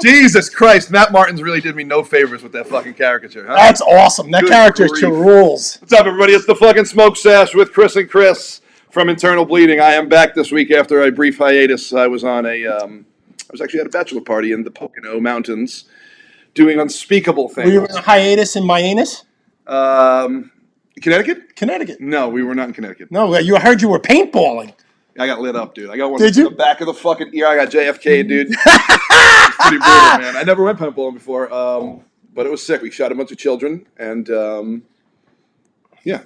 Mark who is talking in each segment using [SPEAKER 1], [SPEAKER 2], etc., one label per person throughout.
[SPEAKER 1] Jesus Christ, Matt Martins really did me no favors with that fucking caricature. Huh?
[SPEAKER 2] That's awesome. That caricature rules.
[SPEAKER 1] What's up, everybody? It's the fucking SmokeSesh with Chris and Chris from Internal Bleeding. I am back this week after a brief hiatus. I was on I was actually at a bachelor party in the Pocono Mountains doing unspeakable things.
[SPEAKER 2] Were you in a hiatus in Mianus?
[SPEAKER 1] Connecticut?
[SPEAKER 2] Connecticut.
[SPEAKER 1] No, we were not in Connecticut.
[SPEAKER 2] No, I heard you were paintballing.
[SPEAKER 1] I got lit up, dude. I got one
[SPEAKER 2] in
[SPEAKER 1] the back of the fucking ear. I got JFK, dude. It's pretty brutal, man. I never went paintballing before, but it was sick. We shot a bunch of children, and yeah,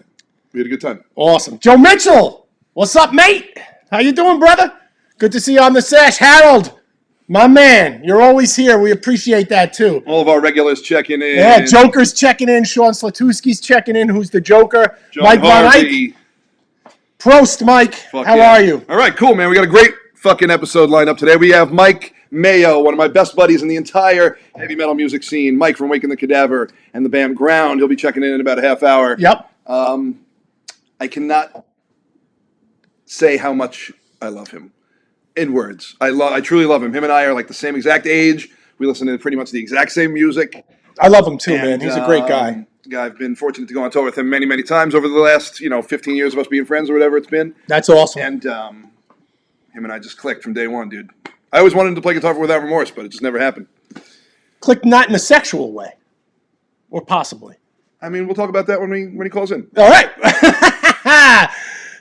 [SPEAKER 1] we had a good time.
[SPEAKER 2] Awesome. Joe Mitchell, what's up, mate? How you doing, brother? Good to see you on the sesh. Harold, my man, you're always here. We appreciate that, too.
[SPEAKER 1] All of our regulars checking in.
[SPEAKER 2] Yeah, Joker's checking in. Sean Slatuski's checking in. Who's the Joker?
[SPEAKER 1] John
[SPEAKER 2] Mike
[SPEAKER 1] Harvey.
[SPEAKER 2] Prost, Mike. How are you?
[SPEAKER 1] All right, cool, man. We got a great fucking episode lined up today. We have Mike Mayo, one of my best buddies in the entire heavy metal music scene. Mike from Waking the Cadaver and the band Ground. He'll be checking in about a half hour.
[SPEAKER 2] Yep.
[SPEAKER 1] I cannot say how much I love him in words. I truly love him. Him and I are like the same exact age. We listen to pretty much the exact same music.
[SPEAKER 2] I love him too, man. He's a great guy.
[SPEAKER 1] I've been fortunate to go on tour with him many, many times over the last, 15 years of us being friends or whatever it's been.
[SPEAKER 2] That's awesome.
[SPEAKER 1] And him and I just clicked from day one, dude. I always wanted to play guitar for Without Remorse, but it just never happened.
[SPEAKER 2] Clicked not in a sexual way, or possibly.
[SPEAKER 1] I mean, we'll talk about that when he calls in.
[SPEAKER 2] All right.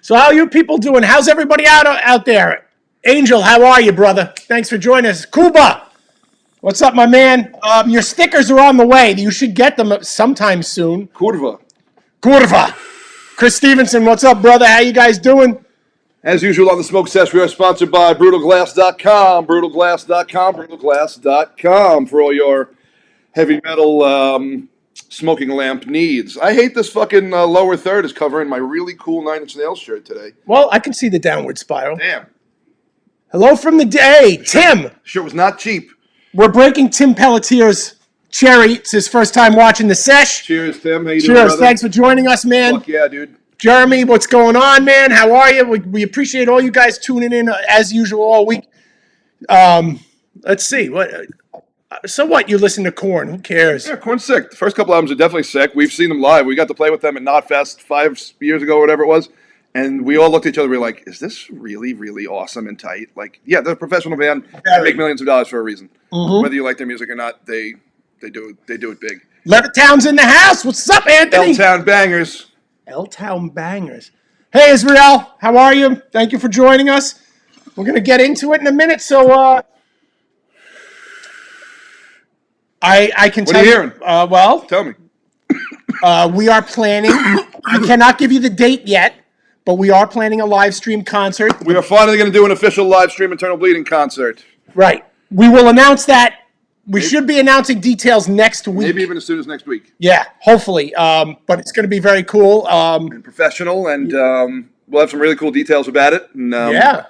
[SPEAKER 2] So how are you people doing? How's everybody out there? Angel, how are you, brother? Thanks for joining us. Kuba, what's up, my man? Your stickers are on the way. You should get them sometime soon.
[SPEAKER 1] Kurva.
[SPEAKER 2] Chris Stevenson, what's up, brother? How you guys doing?
[SPEAKER 1] As usual on the SmokeSesh, we are sponsored by BrutalGlass.com, BrutalGlass.com for all your heavy metal smoking lamp needs. I hate this fucking lower third is covering my really cool Nine Inch Nails shirt today.
[SPEAKER 2] Well, I can see the downward spiral.
[SPEAKER 1] Damn.
[SPEAKER 2] Hello from the day, Tim.
[SPEAKER 1] Shirt was not cheap.
[SPEAKER 2] We're breaking Tim Pelletier's cherry. It's his first time watching the sesh.
[SPEAKER 1] Cheers, Tim. How you doing,
[SPEAKER 2] Cheers.
[SPEAKER 1] brother?
[SPEAKER 2] Thanks for joining us, man.
[SPEAKER 1] Fuck yeah, dude.
[SPEAKER 2] Jeremy, what's going on, man? How are you? We appreciate all you guys tuning in as usual all week. Let's see. So what? You listen to Korn. Who cares?
[SPEAKER 1] Yeah, Korn's sick. The first couple albums are definitely sick. We've seen them live. We got to play with them at Knotfest 5 years ago, whatever it was. And we all looked at each other. We were like, is this really, really awesome and tight? Like, yeah, they're a professional band. They make millions of dollars for a reason. Mm-hmm. Whether you like their music or not, they do it big.
[SPEAKER 2] Levittown's in the house. What's up, Anthony?
[SPEAKER 1] L-Town Bangers.
[SPEAKER 2] L-Town Bangers. Hey, Israel. How are you? Thank you for joining us. We're going to get into it in a minute. So, I can tell you.
[SPEAKER 1] What are you hearing?
[SPEAKER 2] Well,
[SPEAKER 1] tell me.
[SPEAKER 2] We are planning. I cannot give you the date yet, but we are planning a live stream concert.
[SPEAKER 1] We are finally going to do an official live stream Internal Bleeding concert.
[SPEAKER 2] Right. We will announce that. We should be announcing details next week.
[SPEAKER 1] Maybe even as soon as next week.
[SPEAKER 2] Yeah, hopefully. But it's going to be very cool.
[SPEAKER 1] And professional, and we'll have some really cool details about it. And,
[SPEAKER 2] yeah.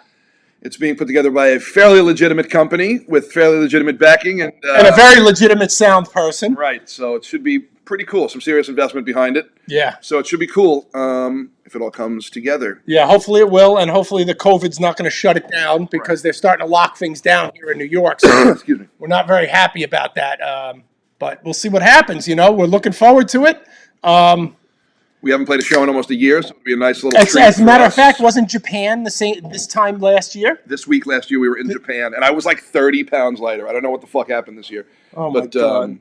[SPEAKER 1] It's being put together by a fairly legitimate company with fairly legitimate backing. And
[SPEAKER 2] a very legitimate sound person.
[SPEAKER 1] Right, so it should be pretty cool. Some serious investment behind it.
[SPEAKER 2] Yeah.
[SPEAKER 1] So it should be cool if it all comes together.
[SPEAKER 2] Yeah, hopefully it will, and hopefully the COVID's not going to shut it down because they're starting to lock things down here in New York. So
[SPEAKER 1] excuse me.
[SPEAKER 2] We're not very happy about that, but we'll see what happens. We're looking forward to it.
[SPEAKER 1] We haven't played a show in almost a year, so it'll be a nice little treat.
[SPEAKER 2] As a matter of fact, wasn't Japan this time last year?
[SPEAKER 1] This week last year we were in Japan, and I was like 30 pounds lighter. I don't know what the fuck happened this year.
[SPEAKER 2] Oh, my God.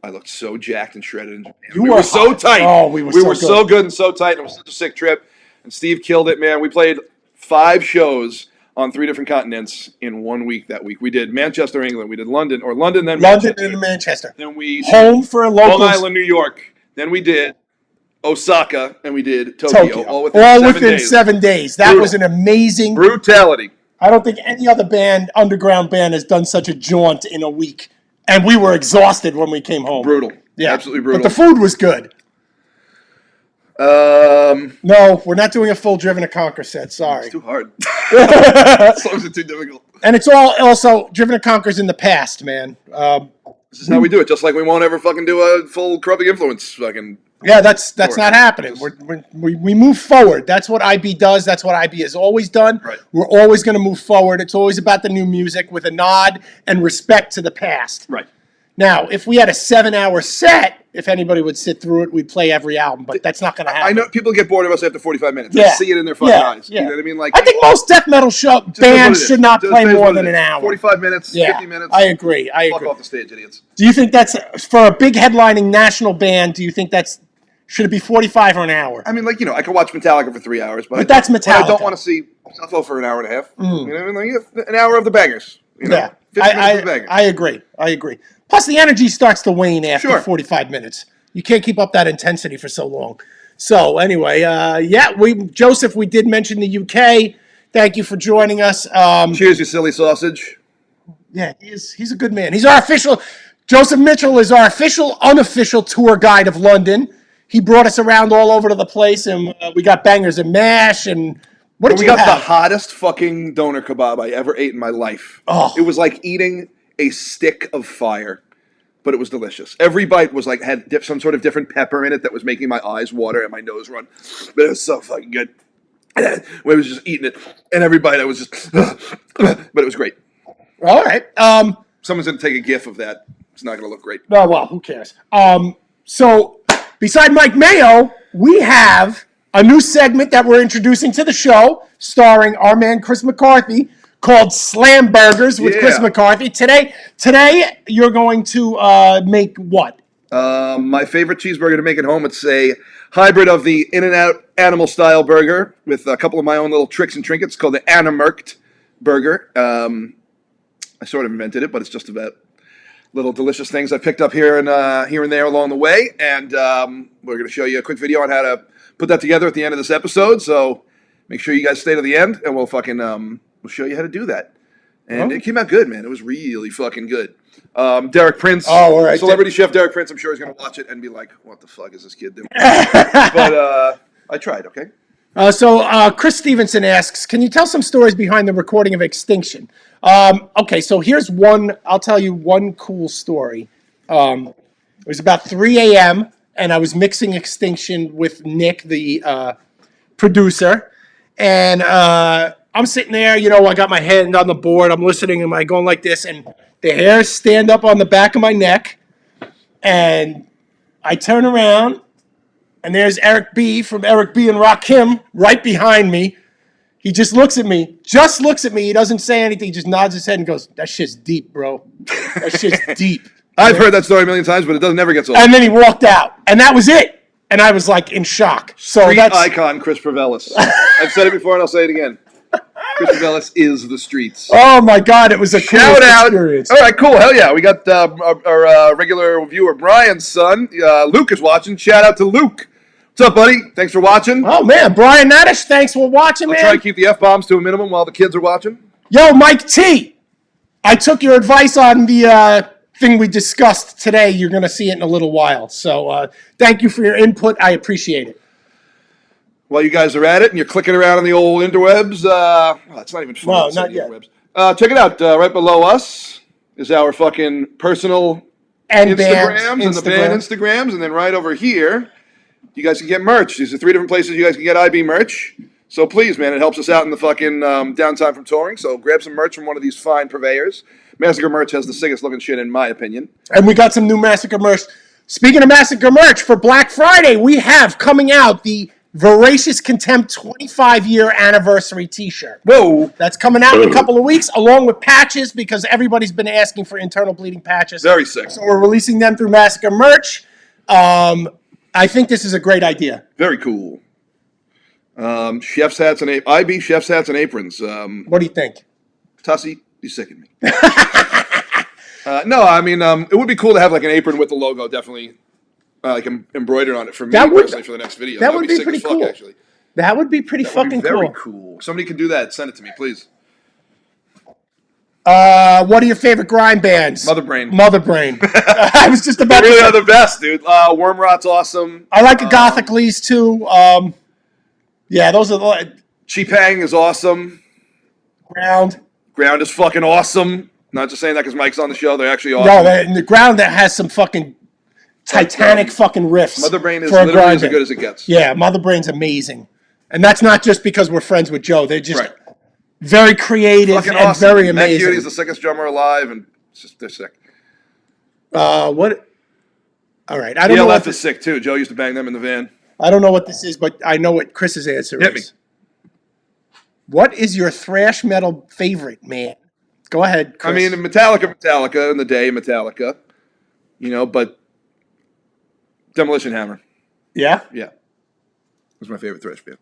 [SPEAKER 1] I looked so jacked and shredded in Japan.
[SPEAKER 2] We
[SPEAKER 1] were so tight.
[SPEAKER 2] Oh, we were
[SPEAKER 1] so good and so tight. It was such a sick trip. And Steve killed it, man. We played 5 shows on 3 different continents in 1 week that week. We did Manchester, England. We did London, then
[SPEAKER 2] London, and Manchester.
[SPEAKER 1] Then we
[SPEAKER 2] home for locals.
[SPEAKER 1] Long Island, New York. Then we did Osaka, and we did Tokyo. All within
[SPEAKER 2] 7 days. That was an amazing
[SPEAKER 1] brutality.
[SPEAKER 2] I don't think any other underground band, has done such a jaunt in a week. And we were exhausted when we came home.
[SPEAKER 1] Brutal.
[SPEAKER 2] Yeah.
[SPEAKER 1] Absolutely brutal.
[SPEAKER 2] But the food was good. No, we're not doing a full Driven to Conquer set. Sorry.
[SPEAKER 1] It's too hard. Songs are too difficult.
[SPEAKER 2] And it's all also Driven to Conquer's in the past, man.
[SPEAKER 1] This is how we do it. Just like we won't ever fucking do a full Corrupting Influence fucking
[SPEAKER 2] Yeah, that's not happening. We move forward. That's what IB does. That's what IB has always done.
[SPEAKER 1] Right.
[SPEAKER 2] We're always going to move forward. It's always about the new music with a nod and respect to the past.
[SPEAKER 1] Right.
[SPEAKER 2] Now, if we had a 7-hour set, if anybody would sit through it, we'd play every album. But that's not going to happen.
[SPEAKER 1] I know people get bored of us after 45 minutes.
[SPEAKER 2] Yeah.
[SPEAKER 1] I see it in their fucking eyes.
[SPEAKER 2] Yeah.
[SPEAKER 1] You know what I mean? Like,
[SPEAKER 2] I think most death metal bands should not play more than an hour.
[SPEAKER 1] 45 minutes,
[SPEAKER 2] Yeah,
[SPEAKER 1] 50 minutes.
[SPEAKER 2] I agree.
[SPEAKER 1] Fuck off the stage, idiots.
[SPEAKER 2] Do you think that's for a big headlining national band? Do you think should it be 45 or an hour?
[SPEAKER 1] I mean, like, I could watch Metallica for 3 hours, but
[SPEAKER 2] that's Metallica.
[SPEAKER 1] But I don't want to see Suffolk for an hour and a half. You know what I mean? Like, an hour of the bangers.
[SPEAKER 2] Yeah,
[SPEAKER 1] 50 minutes of the bangers.
[SPEAKER 2] I agree. Plus, the energy starts to wane after 45 minutes. You can't keep up that intensity for so long. So anyway, Joseph, we did mention the UK. Thank you for joining us.
[SPEAKER 1] Cheers, you silly sausage.
[SPEAKER 2] Yeah, he's a good man. He's our official. Joseph Mitchell is our official, unofficial tour guide of London. He brought us around all over to the place, and we got bangers and mash. And what did
[SPEAKER 1] we
[SPEAKER 2] you
[SPEAKER 1] got
[SPEAKER 2] have?
[SPEAKER 1] the hottest fucking doner kebab I ever ate in my life.
[SPEAKER 2] Oh.
[SPEAKER 1] It was like eating a stick of fire, but it was delicious. Every bite was like had some sort of different pepper in it that was making my eyes water and my nose run. But it was so fucking good. I was just eating it, and every bite I was just, but it was great.
[SPEAKER 2] All right.
[SPEAKER 1] Someone's gonna take a gif of that. It's not gonna look great.
[SPEAKER 2] Oh, well, who cares? So, beside Mike Mayo, we have a new segment that we're introducing to the show, starring our man Chris McCarthy, called Slam Burgers with Chris McCarthy. Today, you're going to make what?
[SPEAKER 1] My favorite cheeseburger to make at home. It's a hybrid of the In-N-Out animal style burger with a couple of my own little tricks and trinkets called the Animerked burger. I sort of invented it, but it's just about little delicious things I picked up here and there along the way. And we're going to show you a quick video on how to put that together at the end of this episode. So make sure you guys stay to the end, and we'll fucking we'll show you how to do that. And it came out good, man. It was really fucking good. Derek Prince,
[SPEAKER 2] all right.
[SPEAKER 1] celebrity chef Derek Prince. I'm sure he's going to watch it and be like, "What the fuck is this kid doing?" But I tried. Okay.
[SPEAKER 2] So Chris Stevenson asks, can you tell some stories behind the recording of Extinction? Okay, so here's one. I'll tell you one cool story. It was about 3 a.m. and I was mixing Extinction with Nick, the producer, and I'm sitting there. I got my hand on the board. I'm listening. Am I going like this? And the hairs stand up on the back of my neck, and I turn around. And there's Eric B. from Eric B. and Rakim right behind me. He just looks at me. He doesn't say anything. He just nods his head and goes, "That shit's deep, bro. That shit's deep."
[SPEAKER 1] I've heard that story a million times, but it doesn't never get old.
[SPEAKER 2] And then he walked out. And that was it. And I was like in shock. So
[SPEAKER 1] Street icon Chris Pravelis. I've said it before and I'll say it again. Chris Pravelis is the streets.
[SPEAKER 2] Oh my God, it was a cool experience.
[SPEAKER 1] All right, cool. Hell yeah. We got our regular viewer, Brian's son. Luke is watching. Shout out to Luke. What's up, buddy? Thanks for watching.
[SPEAKER 2] Oh, man. Brian Nadish, thanks for watching, man.
[SPEAKER 1] I'll try to keep the F-bombs to a minimum while the kids are watching.
[SPEAKER 2] Yo, Mike T. I took your advice on the thing we discussed today. You're going to see it in a little while. So thank you for your input. I appreciate it.
[SPEAKER 1] While you guys are at it and you're clicking around on the old interwebs, it's not even fun.
[SPEAKER 2] No, not yet.
[SPEAKER 1] Check it out. Right below us is our fucking personal Instagrams and the band Instagrams. And then right over here, you guys can get merch. These are 3 different places you guys can get IB merch. So please, man, it helps us out in the fucking downtime from touring. So grab some merch from one of these fine purveyors. Massacre merch has the sickest looking shit, in my opinion.
[SPEAKER 2] And we got some new Massacre merch. Speaking of Massacre merch, for Black Friday, we have coming out the Voracious Contempt 25-year anniversary t-shirt.
[SPEAKER 1] Whoa.
[SPEAKER 2] That's coming out in a couple of weeks, along with patches, because everybody's been asking for internal bleeding patches.
[SPEAKER 1] Very sick.
[SPEAKER 2] So we're releasing them through Massacre merch. I think this is a great idea.
[SPEAKER 1] Very cool. Chef's hats and IB chef's hats and aprons.
[SPEAKER 2] What do you think?
[SPEAKER 1] Tussie, you sicken me. No, I mean, it would be cool to have like an apron with the logo, definitely, like embroidered on it for me personally for the next video.
[SPEAKER 2] That would be
[SPEAKER 1] sick
[SPEAKER 2] pretty
[SPEAKER 1] as fuck,
[SPEAKER 2] cool.
[SPEAKER 1] Actually,
[SPEAKER 2] that would be pretty fucking cool.
[SPEAKER 1] Very cool. Somebody can do that. Send it to me, please.
[SPEAKER 2] What are your favorite grind bands?
[SPEAKER 1] Mother Brain.
[SPEAKER 2] I was just about
[SPEAKER 1] they really
[SPEAKER 2] to
[SPEAKER 1] are the best, dude. Worm Rot's awesome.
[SPEAKER 2] I like the Gothic Lees too. Yeah, those are the...
[SPEAKER 1] Cheapang is awesome.
[SPEAKER 2] Ground
[SPEAKER 1] is fucking awesome. Not just saying that because Mike's on the show. They're actually awesome.
[SPEAKER 2] No, the Ground that has some fucking Titanic fucking riffs.
[SPEAKER 1] Mother Brain is
[SPEAKER 2] for a
[SPEAKER 1] literally
[SPEAKER 2] grind
[SPEAKER 1] as
[SPEAKER 2] band.
[SPEAKER 1] good as it gets.
[SPEAKER 2] Yeah, Mother Brain's amazing. And that's not just because we're friends with Joe. They're just
[SPEAKER 1] Right.
[SPEAKER 2] very creative
[SPEAKER 1] Fucking
[SPEAKER 2] and
[SPEAKER 1] awesome.
[SPEAKER 2] very
[SPEAKER 1] Matt
[SPEAKER 2] amazing.
[SPEAKER 1] Cuty's the sickest drummer alive, and it's just they're sick.
[SPEAKER 2] What? All right. I don't know
[SPEAKER 1] DLF
[SPEAKER 2] what
[SPEAKER 1] is sick too. Joe used to bang them in the van.
[SPEAKER 2] I don't know what this is, but I know what Chris's answer
[SPEAKER 1] Hit me.
[SPEAKER 2] is. What is your thrash metal favorite, man? Go ahead, Chris.
[SPEAKER 1] I mean, Metallica in the day, Metallica. But Demolition Hammer.
[SPEAKER 2] Yeah?
[SPEAKER 1] Yeah. Was my favorite thrash band.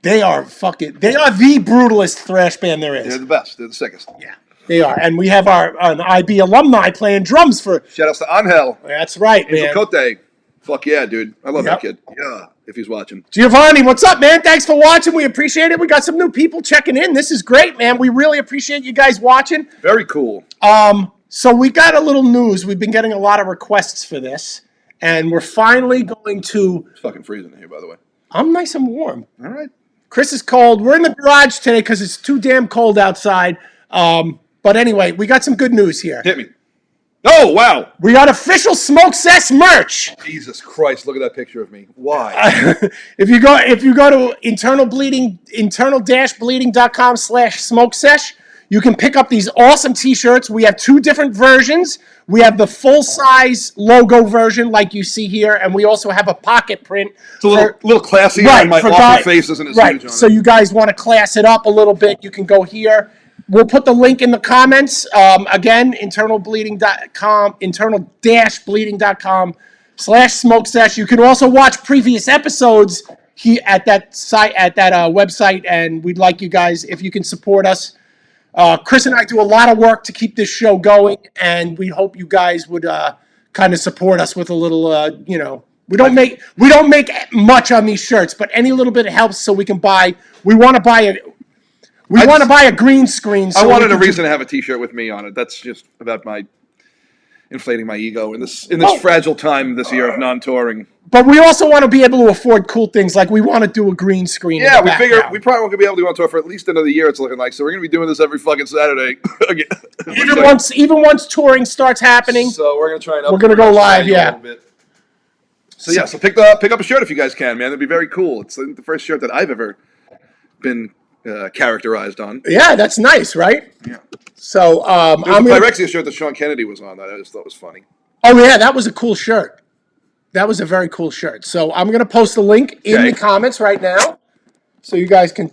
[SPEAKER 2] They are the brutalest thrash band there is.
[SPEAKER 1] They're the best. They're the sickest.
[SPEAKER 2] Yeah, they are. And we have an IB alumni playing drums for.
[SPEAKER 1] Shout outs to Angel.
[SPEAKER 2] That's right, man.
[SPEAKER 1] Angel Cote. Fuck yeah, dude. I love
[SPEAKER 2] Yep.
[SPEAKER 1] that kid. Yeah, if he's watching.
[SPEAKER 2] Giovanni, what's up, man? Thanks for watching. We appreciate it. We got some new people checking in. This is great, man. We really appreciate you guys watching.
[SPEAKER 1] Very cool.
[SPEAKER 2] So we got a little news. We've been getting a lot of requests for this, and we're finally going to.
[SPEAKER 1] It's fucking freezing here, by the way.
[SPEAKER 2] I'm nice and warm.
[SPEAKER 1] All right.
[SPEAKER 2] Chris is cold. We're in the garage today because it's too damn cold outside. But anyway, we got some good news here.
[SPEAKER 1] Hit me. Oh, wow.
[SPEAKER 2] We got official SmokeSesh merch.
[SPEAKER 1] Jesus Christ, look at that picture of me. Why?
[SPEAKER 2] If you go to internal-bleeding.com/SmokeSesh, you can pick up these awesome t-shirts. We have two different versions. We have the full-size logo version like you see here, and we also have a pocket print.
[SPEAKER 1] It's a little classy, and my awkward face isn't as huge on
[SPEAKER 2] So
[SPEAKER 1] it.
[SPEAKER 2] you guys want to class it up a little bit, you can go here. We'll put the link in the comments. Again, internal-bleeding.com/SmokeSesh. You can also watch previous episodes here at that site, at that website, and we'd like you guys, if you can support us. Chris and I do a lot of work to keep this show going, and we hope you guys would kind of support us with a little, we don't make much on these shirts, but any little bit helps so we can buy. We want to buy a green screen. So
[SPEAKER 1] I wanted a reason to have a T-shirt with me on it. That's just about my inflating my ego in this fragile time this year of non-touring.
[SPEAKER 2] But we also want to be able to afford cool things, like we want to do a green screen.
[SPEAKER 1] Yeah, we figure we probably won't be able to go on tour for at least another year. It's looking like, so we're gonna be doing this every fucking Saturday again.
[SPEAKER 2] Even once touring starts happening.
[SPEAKER 1] So we're gonna try and
[SPEAKER 2] we're gonna go live.
[SPEAKER 1] A little bit. So yeah, so pick up a shirt if you guys can, man. That'd be very cool. It's the first shirt that I've ever been characterized on.
[SPEAKER 2] Yeah, that's nice, right?
[SPEAKER 1] Yeah.
[SPEAKER 2] So
[SPEAKER 1] I'm the Pyrexia shirt that Sean Kennedy was on that I just thought was funny.
[SPEAKER 2] Oh yeah, that was a cool shirt. That was a very cool shirt. So I'm gonna post a link in the comments right now, so you guys can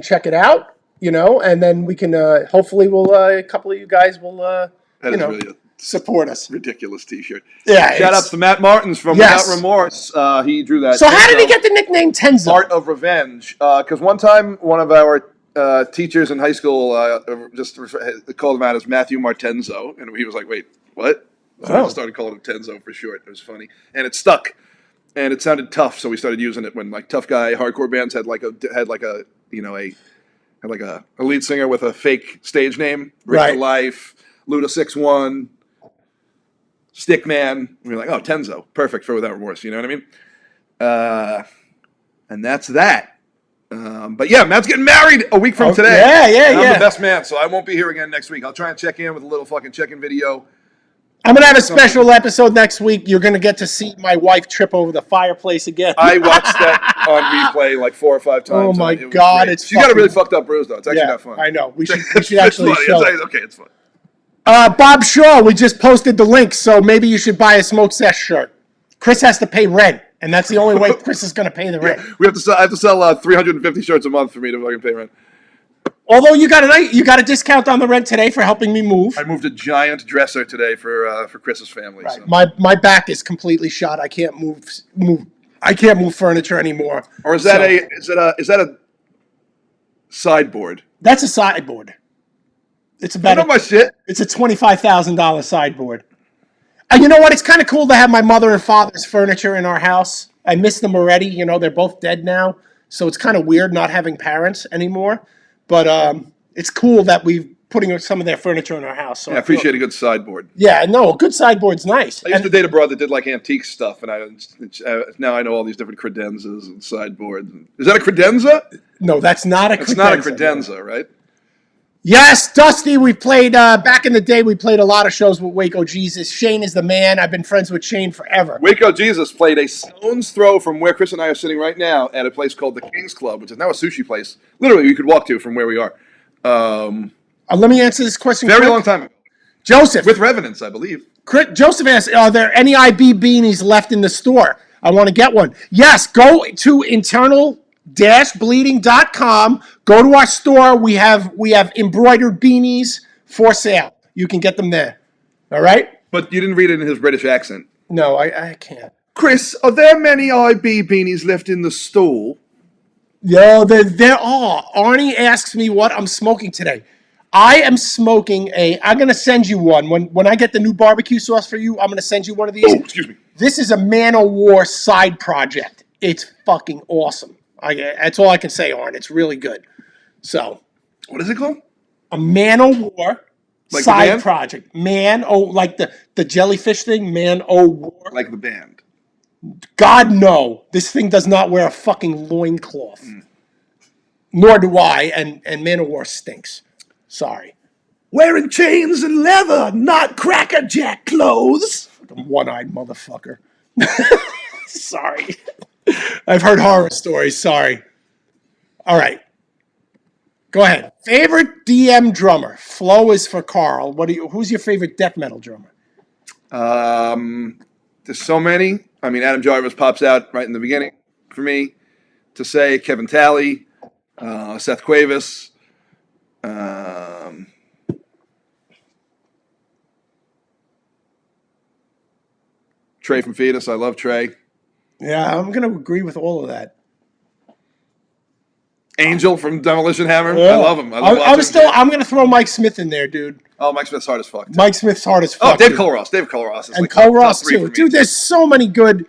[SPEAKER 2] check it out. And then we can hopefully a couple of you guys will
[SPEAKER 1] really
[SPEAKER 2] support us.
[SPEAKER 1] Ridiculous T-shirt.
[SPEAKER 2] Yeah.
[SPEAKER 1] Shout outs to Matt Martins from Without Remorse. He drew that.
[SPEAKER 2] So how did he get the nickname Tenzo?
[SPEAKER 1] Art of Revenge. Because one time one of our teachers in high school just called him out as Matthew Martenzo, and he was like, "Wait, what?" So we started calling him Tenzo for short. It was funny, and it stuck, and it sounded tough. So we started using it when like tough guy hardcore bands had a lead singer with a fake stage name, Rick to Life, Luda 6-1, Stickman. We were like, oh, Tenzo, perfect for Without Remorse. You know what I mean? And that's that. But yeah, Matt's getting married a week from today.
[SPEAKER 2] Yeah.
[SPEAKER 1] I'm the best man, so I won't be here again next week. I'll try and check in with a little fucking check-in video.
[SPEAKER 2] I'm going to have a special episode next week. You're going to get to see my wife trip over the fireplace again.
[SPEAKER 1] I watched that on replay like 4 or 5 times.
[SPEAKER 2] Oh, my God.
[SPEAKER 1] She's got a really fucked up bruise, though. It's actually not fun.
[SPEAKER 2] I know. We should actually show it.
[SPEAKER 1] Okay, it's fun.
[SPEAKER 2] Bob Shaw, we just posted the link, so maybe you should buy a SmokeSesh shirt. Chris has to pay rent, and that's the only way Chris is going to pay the rent.
[SPEAKER 1] I have to sell 350 shirts a month for me to fucking pay rent.
[SPEAKER 2] Although you got a discount on the rent today for helping me move.
[SPEAKER 1] I moved a giant dresser today for Chris's family.
[SPEAKER 2] Right.
[SPEAKER 1] So.
[SPEAKER 2] My back is completely shot. I can't move. I can't move furniture anymore.
[SPEAKER 1] Or is that a sideboard?
[SPEAKER 2] That's a sideboard. It's about.
[SPEAKER 1] I know my shit.
[SPEAKER 2] It's a $25,000 sideboard. And you know what? It's kind of cool to have my mother and father's furniture in our house. I miss them already. They're both dead now, so it's kind of weird not having parents anymore. But it's cool that we're putting some of their furniture in our house. So
[SPEAKER 1] I appreciate a good sideboard.
[SPEAKER 2] Yeah, no, a good sideboard's nice.
[SPEAKER 1] I used to date a brother that did like antique stuff, and now I know all these different credenzas and sideboards. Is that a credenza?
[SPEAKER 2] No, that's not a credenza.
[SPEAKER 1] It's not a credenza, right?
[SPEAKER 2] Yes, Dusty, we played, back in the day, we played a lot of shows with Waco Jesus. Shane is the man. I've been friends with Shane forever.
[SPEAKER 1] Waco Jesus played a stone's throw from where Chris and I are sitting right now at a place called the King's Club, which is now a sushi place. Literally, you could walk to from where we are.
[SPEAKER 2] Let me answer this question
[SPEAKER 1] Very
[SPEAKER 2] quick.
[SPEAKER 1] long time ago.
[SPEAKER 2] Joseph.
[SPEAKER 1] With Revenants, I believe.
[SPEAKER 2] Joseph asks, are there any IB beanies left in the store? I want to get one. Yes, go to internal-bleeding.com. Go to our store. We have embroidered beanies for sale. You can get them there. All right?
[SPEAKER 1] But you didn't read it in his British accent.
[SPEAKER 2] No, I can't.
[SPEAKER 1] Chris, are there many IB beanies left in the store?
[SPEAKER 2] Yo, there are. Arnie asks me what I'm smoking today. I am smoking I'm going to send you one. When I get the new barbecue sauce for you, I'm going to send you one of these.
[SPEAKER 1] Oh, excuse me.
[SPEAKER 2] This is a Man o' War side project. It's fucking awesome. That's all I can say, Arn. It's really good. So,
[SPEAKER 1] What is it called?
[SPEAKER 2] a Man o' War
[SPEAKER 1] Like
[SPEAKER 2] side project. Like the jellyfish thing, Man o' War.
[SPEAKER 1] Like the band.
[SPEAKER 2] God, no. This thing does not wear a fucking loincloth. Nor do I, and Man o' War stinks. Sorry.
[SPEAKER 1] Wearing chains and leather, not Cracker Jack clothes.
[SPEAKER 2] One-eyed motherfucker. Sorry. I've heard horror stories. Sorry. All right. Go ahead. Favorite DM drummer? Flo is for Carl. Who's your favorite death metal drummer?
[SPEAKER 1] There's so many. I mean, Adam Jarvis pops out right in the beginning for me to say. Kevin Talley, Seth Cuevas. Trey from Fetus. I love Trey.
[SPEAKER 2] Yeah, I'm going to agree with all of that.
[SPEAKER 1] Angel from Demolition Hammer. Yeah. I love him. I'm
[SPEAKER 2] going to throw Mike Smith in there, dude.
[SPEAKER 1] Oh, Mike Smith's hard as fuck.
[SPEAKER 2] Mike Smith's hard as fuck.
[SPEAKER 1] Oh, Dave Cole Ross. Dave Cole Ross is
[SPEAKER 2] and
[SPEAKER 1] like
[SPEAKER 2] Cole Ross too.
[SPEAKER 1] Dude,
[SPEAKER 2] there's so many good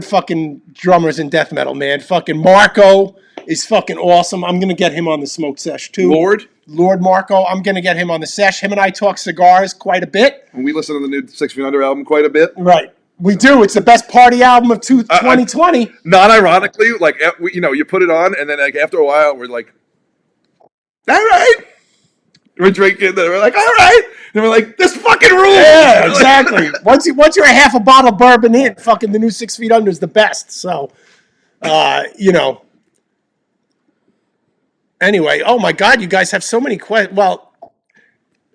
[SPEAKER 2] fucking drummers in death metal, man. Fucking Marco is fucking awesome. I'm going to get him on the SmokeSesh too. Lord Marco, I'm going to get him on the sesh. Him and I talk cigars quite a bit.
[SPEAKER 1] And we listen to the new 6 Feet Under album quite a bit.
[SPEAKER 2] Right. We do. It's the best party album of 2020.
[SPEAKER 1] Non-ironically, like, you put it on, and then like after a while, we're like, all right. We're drinking, and we're like, all right. And we're like, this fucking rules.
[SPEAKER 2] Yeah, exactly. once you're a half a bottle of bourbon in, fucking the new 6 Feet Under is the best. So, Anyway, oh my God, you guys have so many questions. Well,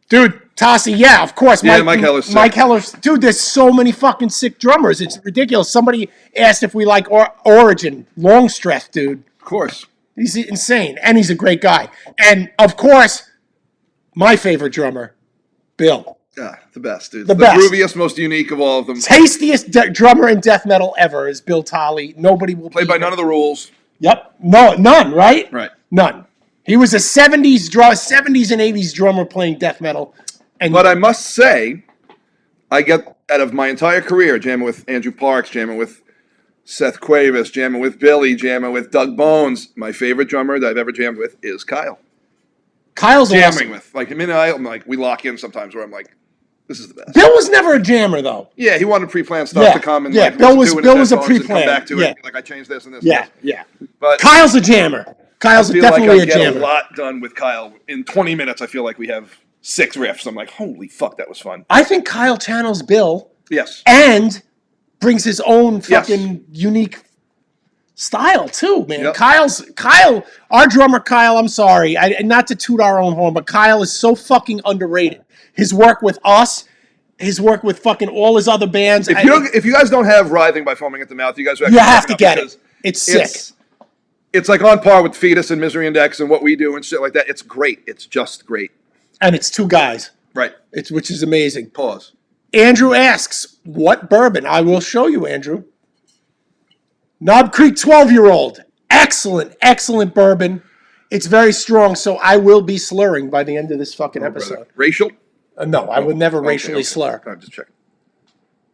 [SPEAKER 2] dude, Tassi, yeah, of course.
[SPEAKER 1] Yeah, Mike Heller's sick.
[SPEAKER 2] Mike Heller's, dude, there's so many fucking sick drummers. It's ridiculous. Somebody asked if we like Origin. Longstreth, dude.
[SPEAKER 1] Of course.
[SPEAKER 2] He's insane, and he's a great guy. And, of course, my favorite drummer, Bill.
[SPEAKER 1] Yeah, the best, dude.
[SPEAKER 2] The best.
[SPEAKER 1] Grooviest, most unique of all of them.
[SPEAKER 2] Tastiest drummer in death metal ever is Bill Tolley. Nobody will
[SPEAKER 1] play by none of the rules.
[SPEAKER 2] Yep. No, none, right?
[SPEAKER 1] Right.
[SPEAKER 2] None. He was a 70s and 80s drummer playing death metal.
[SPEAKER 1] But I must say, I get out of my entire career jamming with Andrew Parks, jamming with Seth Cuevas, jamming with Billy, jamming with Doug Bones. My favorite drummer that I've ever jammed with is Kyle.
[SPEAKER 2] Kyle's
[SPEAKER 1] jamming
[SPEAKER 2] awesome.
[SPEAKER 1] With. Like him and I'm like, we lock in sometimes where I'm like, this is the best.
[SPEAKER 2] Bill was never a jammer though.
[SPEAKER 1] Yeah, he wanted pre-planned stuff to come and
[SPEAKER 2] Bill was a pre-planned.
[SPEAKER 1] Come back to it. Like I changed this and this.
[SPEAKER 2] Yeah,
[SPEAKER 1] and this.
[SPEAKER 2] yeah.
[SPEAKER 1] But
[SPEAKER 2] Kyle's a jammer. Kyle's definitely a jammer.
[SPEAKER 1] I get a lot done with Kyle. In 20 minutes, I feel like we have 6 riffs. I'm like, holy fuck, that was fun.
[SPEAKER 2] I think Kyle channels Bill.
[SPEAKER 1] Yes.
[SPEAKER 2] And brings his own fucking unique style too, man. Yep. Our drummer Kyle, I'm sorry, not to toot our own horn, but Kyle is so fucking underrated. His work with us, his work with fucking all his other bands.
[SPEAKER 1] If you guys don't have Writhing by Foaming at the Mouth, you guys
[SPEAKER 2] have to get it. It's sick.
[SPEAKER 1] It's like on par with Fetus and Misery Index and what we do and shit like that. It's great. It's just great.
[SPEAKER 2] And it's 2 guys.
[SPEAKER 1] Right.
[SPEAKER 2] Which is amazing.
[SPEAKER 1] Pause.
[SPEAKER 2] Andrew asks, what bourbon? I will show you, Andrew. Knob Creek 12-year-old. Excellent bourbon. It's very strong, so I will be slurring by the end of this fucking episode.
[SPEAKER 1] Brother. Racial?
[SPEAKER 2] No, I would never racially slur.
[SPEAKER 1] I'm just checking.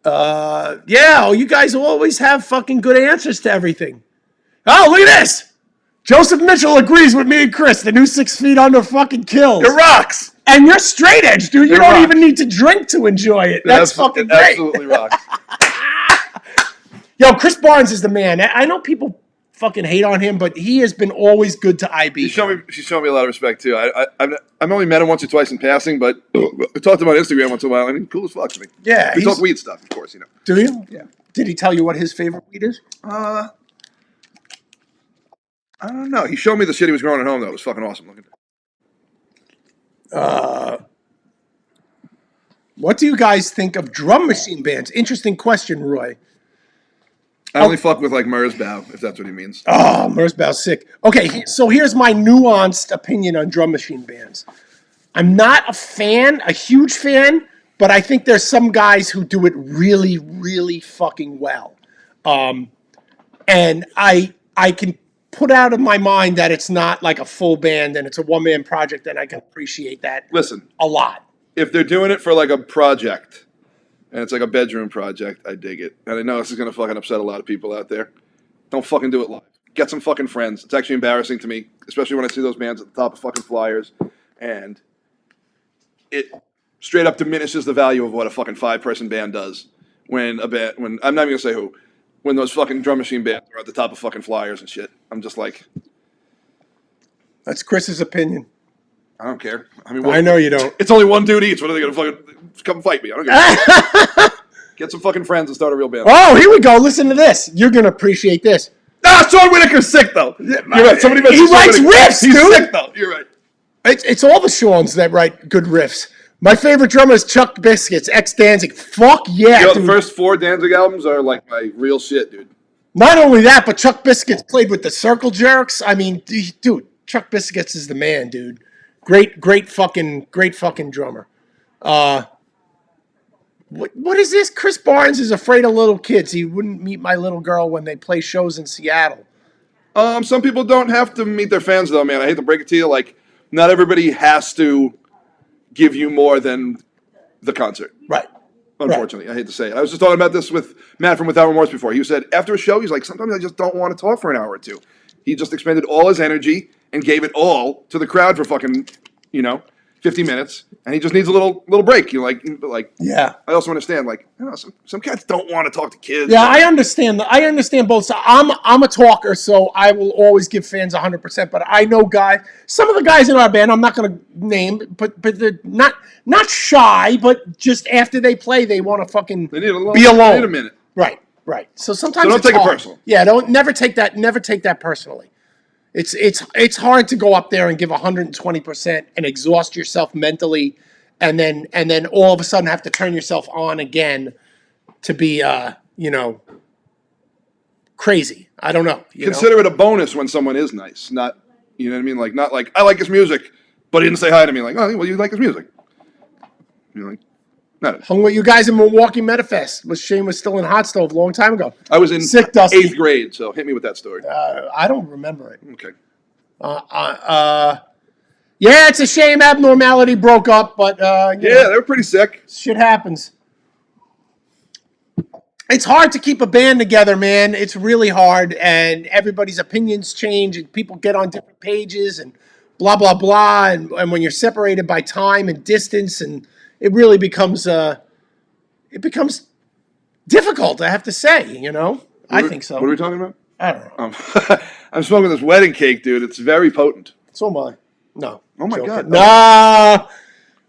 [SPEAKER 2] You guys always have fucking good answers to everything. Oh, look at this. Joseph Mitchell agrees with me and Chris. The new 6 Feet Under fucking kills.
[SPEAKER 1] It rocks.
[SPEAKER 2] And you're straight edge, dude. You don't even need to drink to enjoy it. That's fucking great.
[SPEAKER 1] Absolutely rocks.
[SPEAKER 2] Yo, Chris Barnes is the man. I know people fucking hate on him, but he has been always good to IB.
[SPEAKER 1] She's shown me a lot of respect too. I've only met him once or twice in passing, but I talked to him on Instagram once in a while. I mean, cool as fuck to me.
[SPEAKER 2] Yeah,
[SPEAKER 1] we talk weed stuff, of course.
[SPEAKER 2] Do you?
[SPEAKER 1] Yeah.
[SPEAKER 2] Did he tell you what his favorite weed is?
[SPEAKER 1] I don't know. He showed me the shit he was growing at home. Though it was fucking awesome looking.
[SPEAKER 2] What do you guys think of drum machine bands? Interesting question, Roy.
[SPEAKER 1] I only fuck with like Merzbow, if that's what he means.
[SPEAKER 2] Oh, Merzbow's sick. Okay, so here's my nuanced opinion on drum machine bands. I'm not a huge fan, but I think there's some guys who do it really, really fucking well. And I can put out of my mind that it's not like a full band and it's a one-man project, and I can appreciate that.
[SPEAKER 1] Listen,
[SPEAKER 2] a lot.
[SPEAKER 1] If they're doing it for like a project, and it's like a bedroom project, I dig it. And I know this is going to fucking upset a lot of people out there. Don't fucking do it live. Get some fucking friends. It's actually embarrassing to me, especially when I see those bands at the top of fucking flyers. And it straight up diminishes the value of what a fucking 5-person band does. When I'm not even going to say who, when those fucking drum machine bands are at the top of fucking flyers and shit. I'm just like.
[SPEAKER 2] That's Chris's opinion.
[SPEAKER 1] I don't care. I mean,
[SPEAKER 2] I know you don't.
[SPEAKER 1] It's only one dude each. What are they going to fucking come fight me? I don't care. Get some fucking friends and start a real band.
[SPEAKER 2] Oh, here we go. Listen to this. You're going to appreciate this.
[SPEAKER 1] Sean Whitaker's sick, though. You're right. Somebody
[SPEAKER 2] He writes riffs,
[SPEAKER 1] He's
[SPEAKER 2] dude.
[SPEAKER 1] sick, though. You're right.
[SPEAKER 2] It's all the Seans that write good riffs. My favorite drummer is Chuck Biscuits, ex-Danzig. Fuck yeah, dude.
[SPEAKER 1] The first 4 Danzig albums are like my real shit, dude.
[SPEAKER 2] Not only that, but Chuck Biscuits played with the Circle Jerks. I mean, dude, Chuck Biscuits is the man, dude. Great fucking drummer. What is this? Chris Barnes is afraid of little kids. He wouldn't meet my little girl when they play shows in Seattle.
[SPEAKER 1] Some people don't have to meet their fans, though, man. I hate to break it to you. Like, not everybody has to give you more than the concert.
[SPEAKER 2] Right.
[SPEAKER 1] Unfortunately, I hate to say it. I was just talking about this with Matt from Without Remorse before. He said after a show, he's like, sometimes I just don't want to talk for an hour or two. He just expended all his energy and gave it all to the crowd for fucking, 50 minutes, and he just needs a little break.
[SPEAKER 2] Yeah.
[SPEAKER 1] I also understand, some cats don't want to talk to kids.
[SPEAKER 2] Yeah, I understand. I understand both sides. I'm a talker, so I will always give fans 100%. But I know guys. Some of the guys in our band, I'm not going to name, but they're not shy. But just after they play, they want to fucking be alone.
[SPEAKER 1] They need a minute.
[SPEAKER 2] Right. So sometimes
[SPEAKER 1] don't
[SPEAKER 2] it's
[SPEAKER 1] take
[SPEAKER 2] hard.
[SPEAKER 1] it personal.
[SPEAKER 2] Yeah, never take that personally. It's hard to go up there and give 120% and exhaust yourself mentally, and then all of a sudden have to turn yourself on again to be crazy. I don't know.
[SPEAKER 1] Consider it a bonus when someone is nice. Not you know what I mean? Like not like I like his music, but he didn't say hi to me. Like, oh well, you like his music. You're like, not.
[SPEAKER 2] Hung with you guys in Milwaukee Metafest. Shane was still in Hot Stove a long time ago.
[SPEAKER 1] I was in
[SPEAKER 2] Sick, Dusty.
[SPEAKER 1] 8th grade, so hit me with that story.
[SPEAKER 2] I don't remember it.
[SPEAKER 1] Okay.
[SPEAKER 2] Yeah, it's a shame Abnormality broke up, but
[SPEAKER 1] they were pretty sick.
[SPEAKER 2] Shit happens. It's hard to keep a band together, man. It's really hard, and everybody's opinions change, and people get on different pages, and blah blah blah. And when you're separated by time and distance, and it really becomes difficult. I have to say, I think so.
[SPEAKER 1] What are we talking about?
[SPEAKER 2] I don't know.
[SPEAKER 1] I'm smoking this wedding cake, dude. It's very potent.
[SPEAKER 2] So am I. No.
[SPEAKER 1] Oh my God.
[SPEAKER 2] Nah.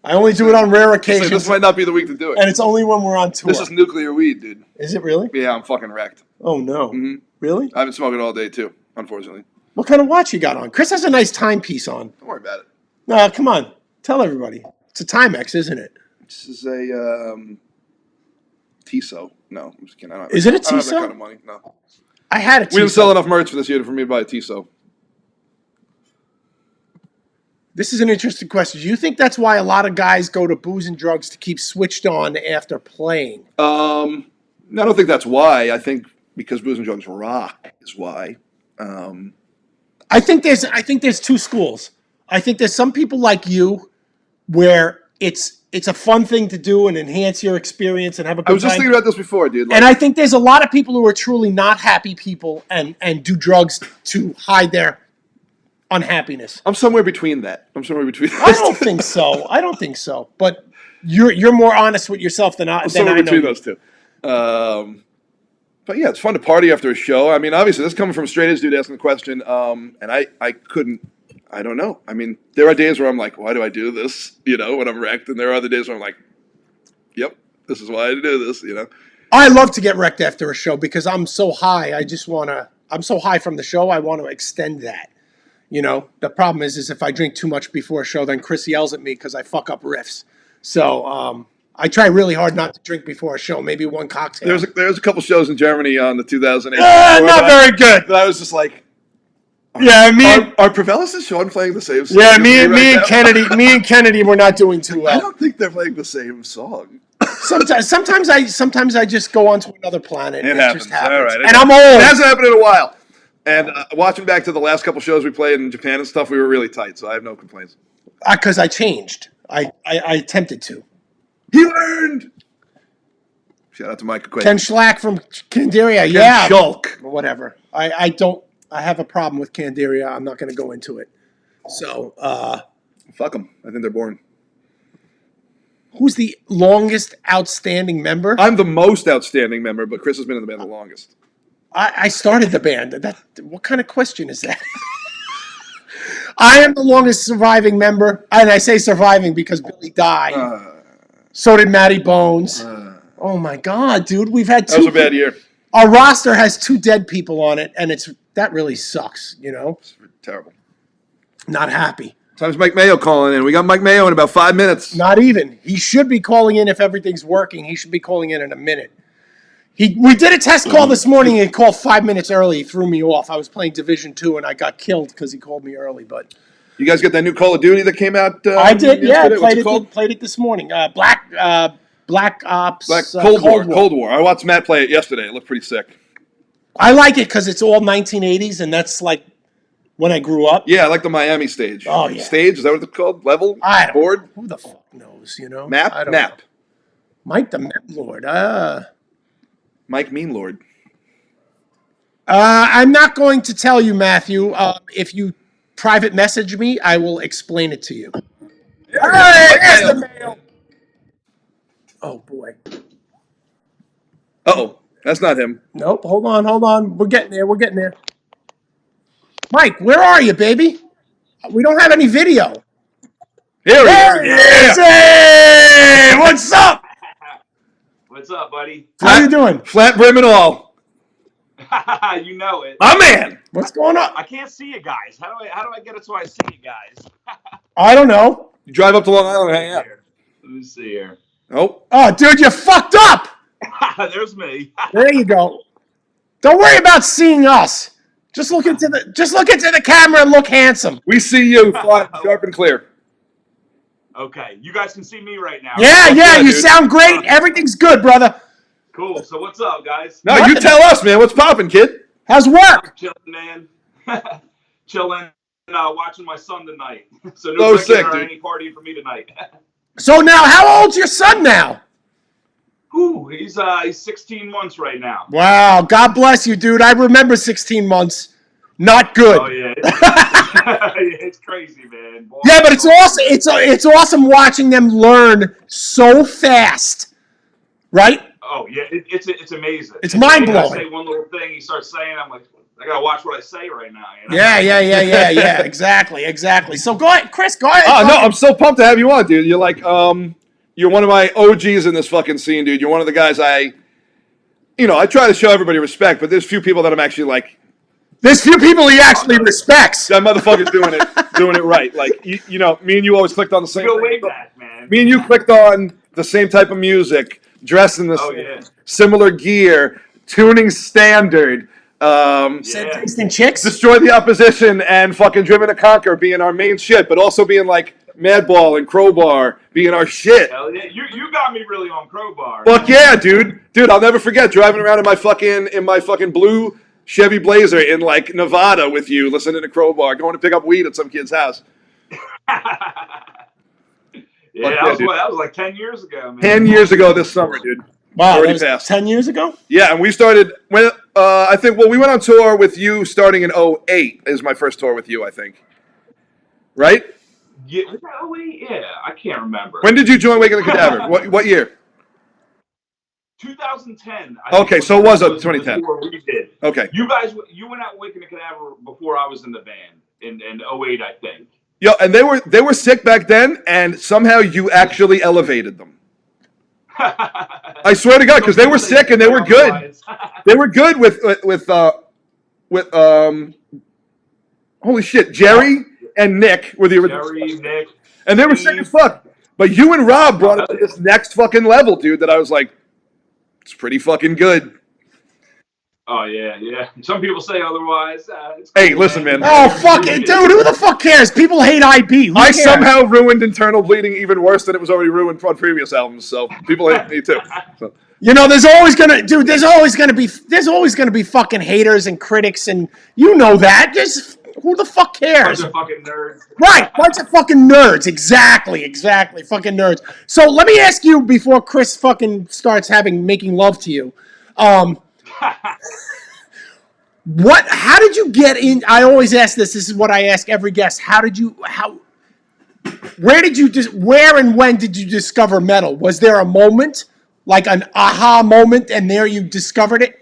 [SPEAKER 2] I only do it on rare occasions.
[SPEAKER 1] This might not be the week to do it.
[SPEAKER 2] And it's only when we're on tour.
[SPEAKER 1] This is nuclear weed, dude.
[SPEAKER 2] Is it really?
[SPEAKER 1] Yeah, I'm fucking wrecked.
[SPEAKER 2] Oh, no.
[SPEAKER 1] Mm-hmm.
[SPEAKER 2] Really?
[SPEAKER 1] I've been smoking all day, too, unfortunately.
[SPEAKER 2] What kind of watch you got on? Chris has a nice timepiece on.
[SPEAKER 1] Don't worry about it.
[SPEAKER 2] No, come on. Tell everybody. It's a Timex, isn't it?
[SPEAKER 1] This is a Tissot. No, I'm just kidding.
[SPEAKER 2] Is it a
[SPEAKER 1] I don't have that
[SPEAKER 2] Tissot?
[SPEAKER 1] kind of money. No.
[SPEAKER 2] I had a Tissot.
[SPEAKER 1] We didn't sell enough merch for this year for me to buy a Tissot.
[SPEAKER 2] This is an interesting question. Do you think that's why a lot of guys go to booze and drugs to keep switched on after playing?
[SPEAKER 1] I don't think that's why. I think because booze and drugs rock is why.
[SPEAKER 2] I think there's two schools. I think there's some people like you where it's a fun thing to do and enhance your experience and have a good time.
[SPEAKER 1] I was just thinking about this before, dude.
[SPEAKER 2] And I think there's a lot of people who are truly not happy people and do drugs to hide their unhappiness.
[SPEAKER 1] I'm somewhere between that.
[SPEAKER 2] I don't think so. But you're more honest with yourself than I.
[SPEAKER 1] I'm somewhere between those two. But yeah, it's fun to party after a show. I mean, obviously, this is coming from a straight edge dude asking the question, and I couldn't. I don't know. I mean, there are days where I'm like, why do I do this? You know, when I'm wrecked, and there are other days where I'm like, yep, this is why I do this. You know.
[SPEAKER 2] I love to get wrecked after a show because I'm so high. I'm so high from the show. I want to extend that. You know, the problem is if I drink too much before a show, then Chris yells at me because I fuck up riffs. So I try really hard not to drink before a show. Maybe one cocktail.
[SPEAKER 1] There's a couple shows in Germany on the 2008.
[SPEAKER 2] Not very good.
[SPEAKER 1] But I was just like,
[SPEAKER 2] Yeah,
[SPEAKER 1] are Provelis and Sean playing the same song?
[SPEAKER 2] Yeah,
[SPEAKER 1] as
[SPEAKER 2] me
[SPEAKER 1] right
[SPEAKER 2] and
[SPEAKER 1] now?
[SPEAKER 2] Kennedy were not doing too
[SPEAKER 1] I
[SPEAKER 2] well.
[SPEAKER 1] don't think they're playing the same song.
[SPEAKER 2] Sometimes I just go on to another planet.
[SPEAKER 1] It
[SPEAKER 2] just happens.
[SPEAKER 1] All right.
[SPEAKER 2] And I'm old.
[SPEAKER 1] It hasn't happened in a while. And watching back to the last couple shows we played in Japan and stuff, we were really tight, so I have no complaints.
[SPEAKER 2] Because I changed. I attempted to.
[SPEAKER 1] He learned. Shout out to Mike McCarthy.
[SPEAKER 2] Ken Schlack from Candiria. Yeah. Shulk. Whatever. I have a problem with Candiria. I'm not going to go into it. So.
[SPEAKER 1] Fuck them. I think they're boring.
[SPEAKER 2] Who's the longest outstanding member?
[SPEAKER 1] I'm the most outstanding member, but Chris has been in the band the longest.
[SPEAKER 2] I started the band. What kind of question is that? I am the longest surviving member, and I say surviving because Billy died. So did Matty Bones. Oh my God, dude, we've had two.
[SPEAKER 1] That was a bad year.
[SPEAKER 2] Our roster has 2 dead people on it, and that really sucks. You know,
[SPEAKER 1] It's terrible.
[SPEAKER 2] not happy.
[SPEAKER 1] Time's Mike Mayo calling in. We got Mike Mayo in about 5 minutes.
[SPEAKER 2] Not even. He should be calling in if everything's working. He should be calling in a minute. We did a test call this morning and he called 5 minutes early. He threw me off. I was playing Division 2 and I got killed because he called me early. But
[SPEAKER 1] You guys get that new Call of Duty that came out?
[SPEAKER 2] I did. Yeah,
[SPEAKER 1] yesterday?
[SPEAKER 2] played it this morning. Black Ops.
[SPEAKER 1] Cold War. I watched Matt play it yesterday. It looked pretty sick.
[SPEAKER 2] I like it because it's all 1980s and that's like when I grew up.
[SPEAKER 1] Yeah, I like the Miami stage.
[SPEAKER 2] Oh, yeah.
[SPEAKER 1] Stage? Is that what it's called? Level?
[SPEAKER 2] I don't
[SPEAKER 1] Board?
[SPEAKER 2] know. Who the fuck knows? You know.
[SPEAKER 1] Map?
[SPEAKER 2] I don't
[SPEAKER 1] Nap.
[SPEAKER 2] know. Mike the Map Lord.
[SPEAKER 1] Mike Mean Lord.
[SPEAKER 2] I'm not going to tell you, Matthew. If you private message me, I will explain it to you. All right, here's the mail. Oh, boy.
[SPEAKER 1] Uh-oh. That's not him.
[SPEAKER 2] Nope. Hold on. We're getting there. Mike, where are you, baby? We don't have any video.
[SPEAKER 1] Here
[SPEAKER 2] There
[SPEAKER 1] he
[SPEAKER 2] he
[SPEAKER 1] is.
[SPEAKER 2] is. Hey, what's up?
[SPEAKER 3] What's up, buddy?
[SPEAKER 2] How you doing?
[SPEAKER 1] Flat brim and all.
[SPEAKER 3] You know it.
[SPEAKER 1] My man.
[SPEAKER 2] What's going on?
[SPEAKER 3] I can't see you guys. How do I get it so I see you guys?
[SPEAKER 2] I don't know.
[SPEAKER 1] You drive up to Long Island and hang out.
[SPEAKER 3] Here. Let me see here.
[SPEAKER 1] Oh.
[SPEAKER 2] Oh, dude, you fucked up.
[SPEAKER 3] There's me.
[SPEAKER 2] There you go. Don't worry about seeing us. Just look into the camera and look handsome.
[SPEAKER 1] We see you flat, sharp and clear.
[SPEAKER 3] Okay, you guys can see me right now.
[SPEAKER 2] Yeah, you
[SPEAKER 1] dude.
[SPEAKER 2] sound great. Everything's good, brother.
[SPEAKER 3] Cool. So what's up, guys?
[SPEAKER 1] No,
[SPEAKER 2] Nothing.
[SPEAKER 1] you tell us, man. What's popping, kid?
[SPEAKER 2] How's work?
[SPEAKER 3] Chilling, man. Chilling. Watching my son tonight. So
[SPEAKER 1] So
[SPEAKER 3] no
[SPEAKER 1] sick,
[SPEAKER 3] drinking or
[SPEAKER 1] dude.
[SPEAKER 3] any party for me tonight.
[SPEAKER 2] So now, how old's your son now?
[SPEAKER 3] Ooh, he's 16 months right now.
[SPEAKER 2] Wow, God bless you, dude. I remember 16 months. Not good.
[SPEAKER 3] Oh yeah, it's crazy, man. Boy,
[SPEAKER 2] Yeah, but it's awesome. It's awesome watching them learn so fast, right?
[SPEAKER 3] Oh yeah, it's amazing.
[SPEAKER 2] It's mind-blowing.
[SPEAKER 3] I say one little thing, he starts saying, I'm like, I gotta watch what I say right now. You know?
[SPEAKER 2] Yeah. Exactly. So go ahead, Chris. Go ahead.
[SPEAKER 1] Oh, no, I'm so pumped to have you on, dude. You're like, you're one of my OGs in this fucking scene, dude. You're one of the guys I try to show everybody respect, but there's few people that I'm actually like,
[SPEAKER 2] There's few people he actually respects.
[SPEAKER 1] that motherfucker's doing it right. Like, me and you always clicked on the same
[SPEAKER 3] Go way
[SPEAKER 1] thing.
[SPEAKER 3] back, man.
[SPEAKER 1] Me and you clicked on the same type of music, dressed in the
[SPEAKER 3] Yeah.
[SPEAKER 1] similar gear, tuning standard,
[SPEAKER 3] Yeah.
[SPEAKER 2] Tasting chicks.
[SPEAKER 1] destroy the opposition, and fucking driven to conquer being our main shit, but also being like Madball and Crowbar being our shit.
[SPEAKER 3] Hell yeah. You got me really on Crowbar.
[SPEAKER 1] Fuck yeah, dude. Dude, I'll never forget driving around in my fucking blue Chevy Blazer in like Nevada with you, listening to Crowbar, going to pick up weed at some kid's house.
[SPEAKER 3] Yeah, that was like 10 years ago, man.
[SPEAKER 1] 10 years ago this summer, dude.
[SPEAKER 2] Wow,
[SPEAKER 1] Already
[SPEAKER 2] that was
[SPEAKER 1] passed.
[SPEAKER 2] 10 years ago?
[SPEAKER 1] Yeah, and we started when we went on tour with you starting in 2008 is my first tour with you, I think. Right?
[SPEAKER 3] Yeah, was that 08? Yeah, I can't remember.
[SPEAKER 1] When did you join Waking the Cadaver? What year?
[SPEAKER 3] 2010.
[SPEAKER 1] Okay, so it was a 2010.
[SPEAKER 3] Before we did.
[SPEAKER 1] Okay.
[SPEAKER 3] You went out Waking the Cadaver before I was in the band in 08, I think.
[SPEAKER 1] Yeah, and they were sick back then, and somehow you actually elevated them. I swear to God, because they were sick and they were good. They were good with holy shit, Jerry and Nick were the original.
[SPEAKER 3] Jerry, Nick,
[SPEAKER 1] and they were sick as fuck. But you and Rob brought it to this next fucking level, dude. That I was like, it's pretty fucking good.
[SPEAKER 3] Oh yeah. Some people say otherwise.
[SPEAKER 1] Hey, listen, man.
[SPEAKER 2] Oh, fuck it, dude. Who the fuck cares? People hate IB. Who
[SPEAKER 1] I
[SPEAKER 2] cares?
[SPEAKER 1] somehow ruined Internal Bleeding even worse than it was already ruined on previous albums. So people hate me too. So.
[SPEAKER 2] You know, there's always gonna be fucking haters and critics, and you know that. Just who the fuck cares?
[SPEAKER 3] Bunch of fucking nerds.
[SPEAKER 2] Right, bunch of fucking nerds. Exactly, fucking nerds. So let me ask you before Chris fucking starts making love to you. How did you get in? I always ask this. This is what I ask every guest. Where and when did you discover metal? Was there a moment, like an aha moment, and there you discovered it?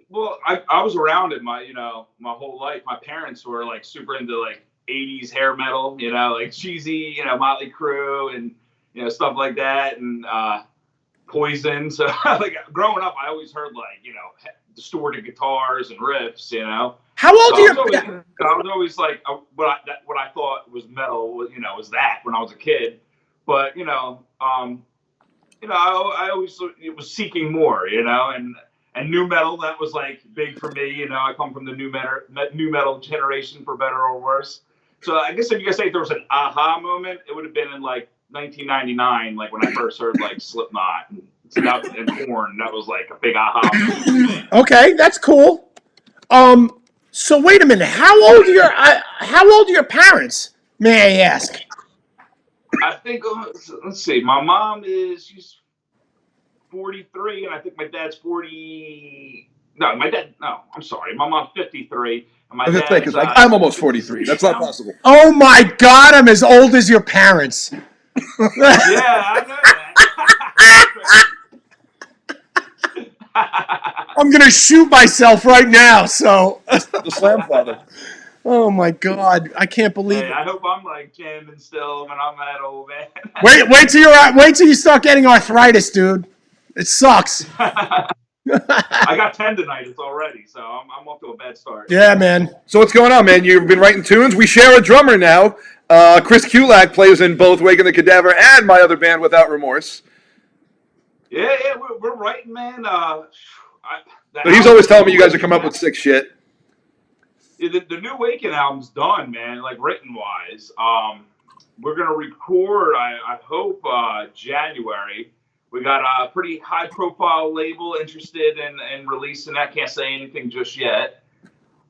[SPEAKER 3] Well, I was around it my whole life. My parents were like super into like 80s hair metal, like cheesy, Motley Crue and stuff like that, and Poison. So like growing up, I always heard like distorted guitars and riffs.
[SPEAKER 2] How old are you?
[SPEAKER 3] I was always like what I thought was metal. Was that when I was a kid, but I always was seeking more. And new metal, that was like big for me. I come from the new metal generation, for better or worse. So I guess if you could say there was an aha moment, it would have been in like 1999, like when I first heard like Slipknot and Korn. That was like a big aha moment.
[SPEAKER 2] Okay, that's cool. So wait a minute. How old are your parents? May I ask?
[SPEAKER 3] I think let's see. My mom she's 43, and I think my dad's 40. No, I'm sorry. My mom's 53, and my dad's.
[SPEAKER 1] I'm almost 43. That's not possible.
[SPEAKER 2] Oh my God, I'm as old as your parents.
[SPEAKER 3] Yeah, I know that.
[SPEAKER 2] I'm gonna shoot myself right now. So
[SPEAKER 1] The Slam Father.
[SPEAKER 2] Oh my God, I can't believe it.
[SPEAKER 3] I hope I'm like jamming still when I'm that old, man.
[SPEAKER 2] Wait till you start getting arthritis, dude. It sucks.
[SPEAKER 3] I got tendonitis already, so I'm off to a bad start.
[SPEAKER 2] Yeah, man.
[SPEAKER 1] So what's going on, man? You've been writing tunes. We share a drummer now. Chris Kulak plays in both Waking the Cadaver and my other band, Without Remorse.
[SPEAKER 3] Yeah, we're writing, man.
[SPEAKER 1] So he's always telling me you guys are coming up with sick shit.
[SPEAKER 3] The new Waking album's done, man. Like written wise, we're gonna record. I hope January. We got a pretty high profile label interested in releasing that. Can't say anything just yet.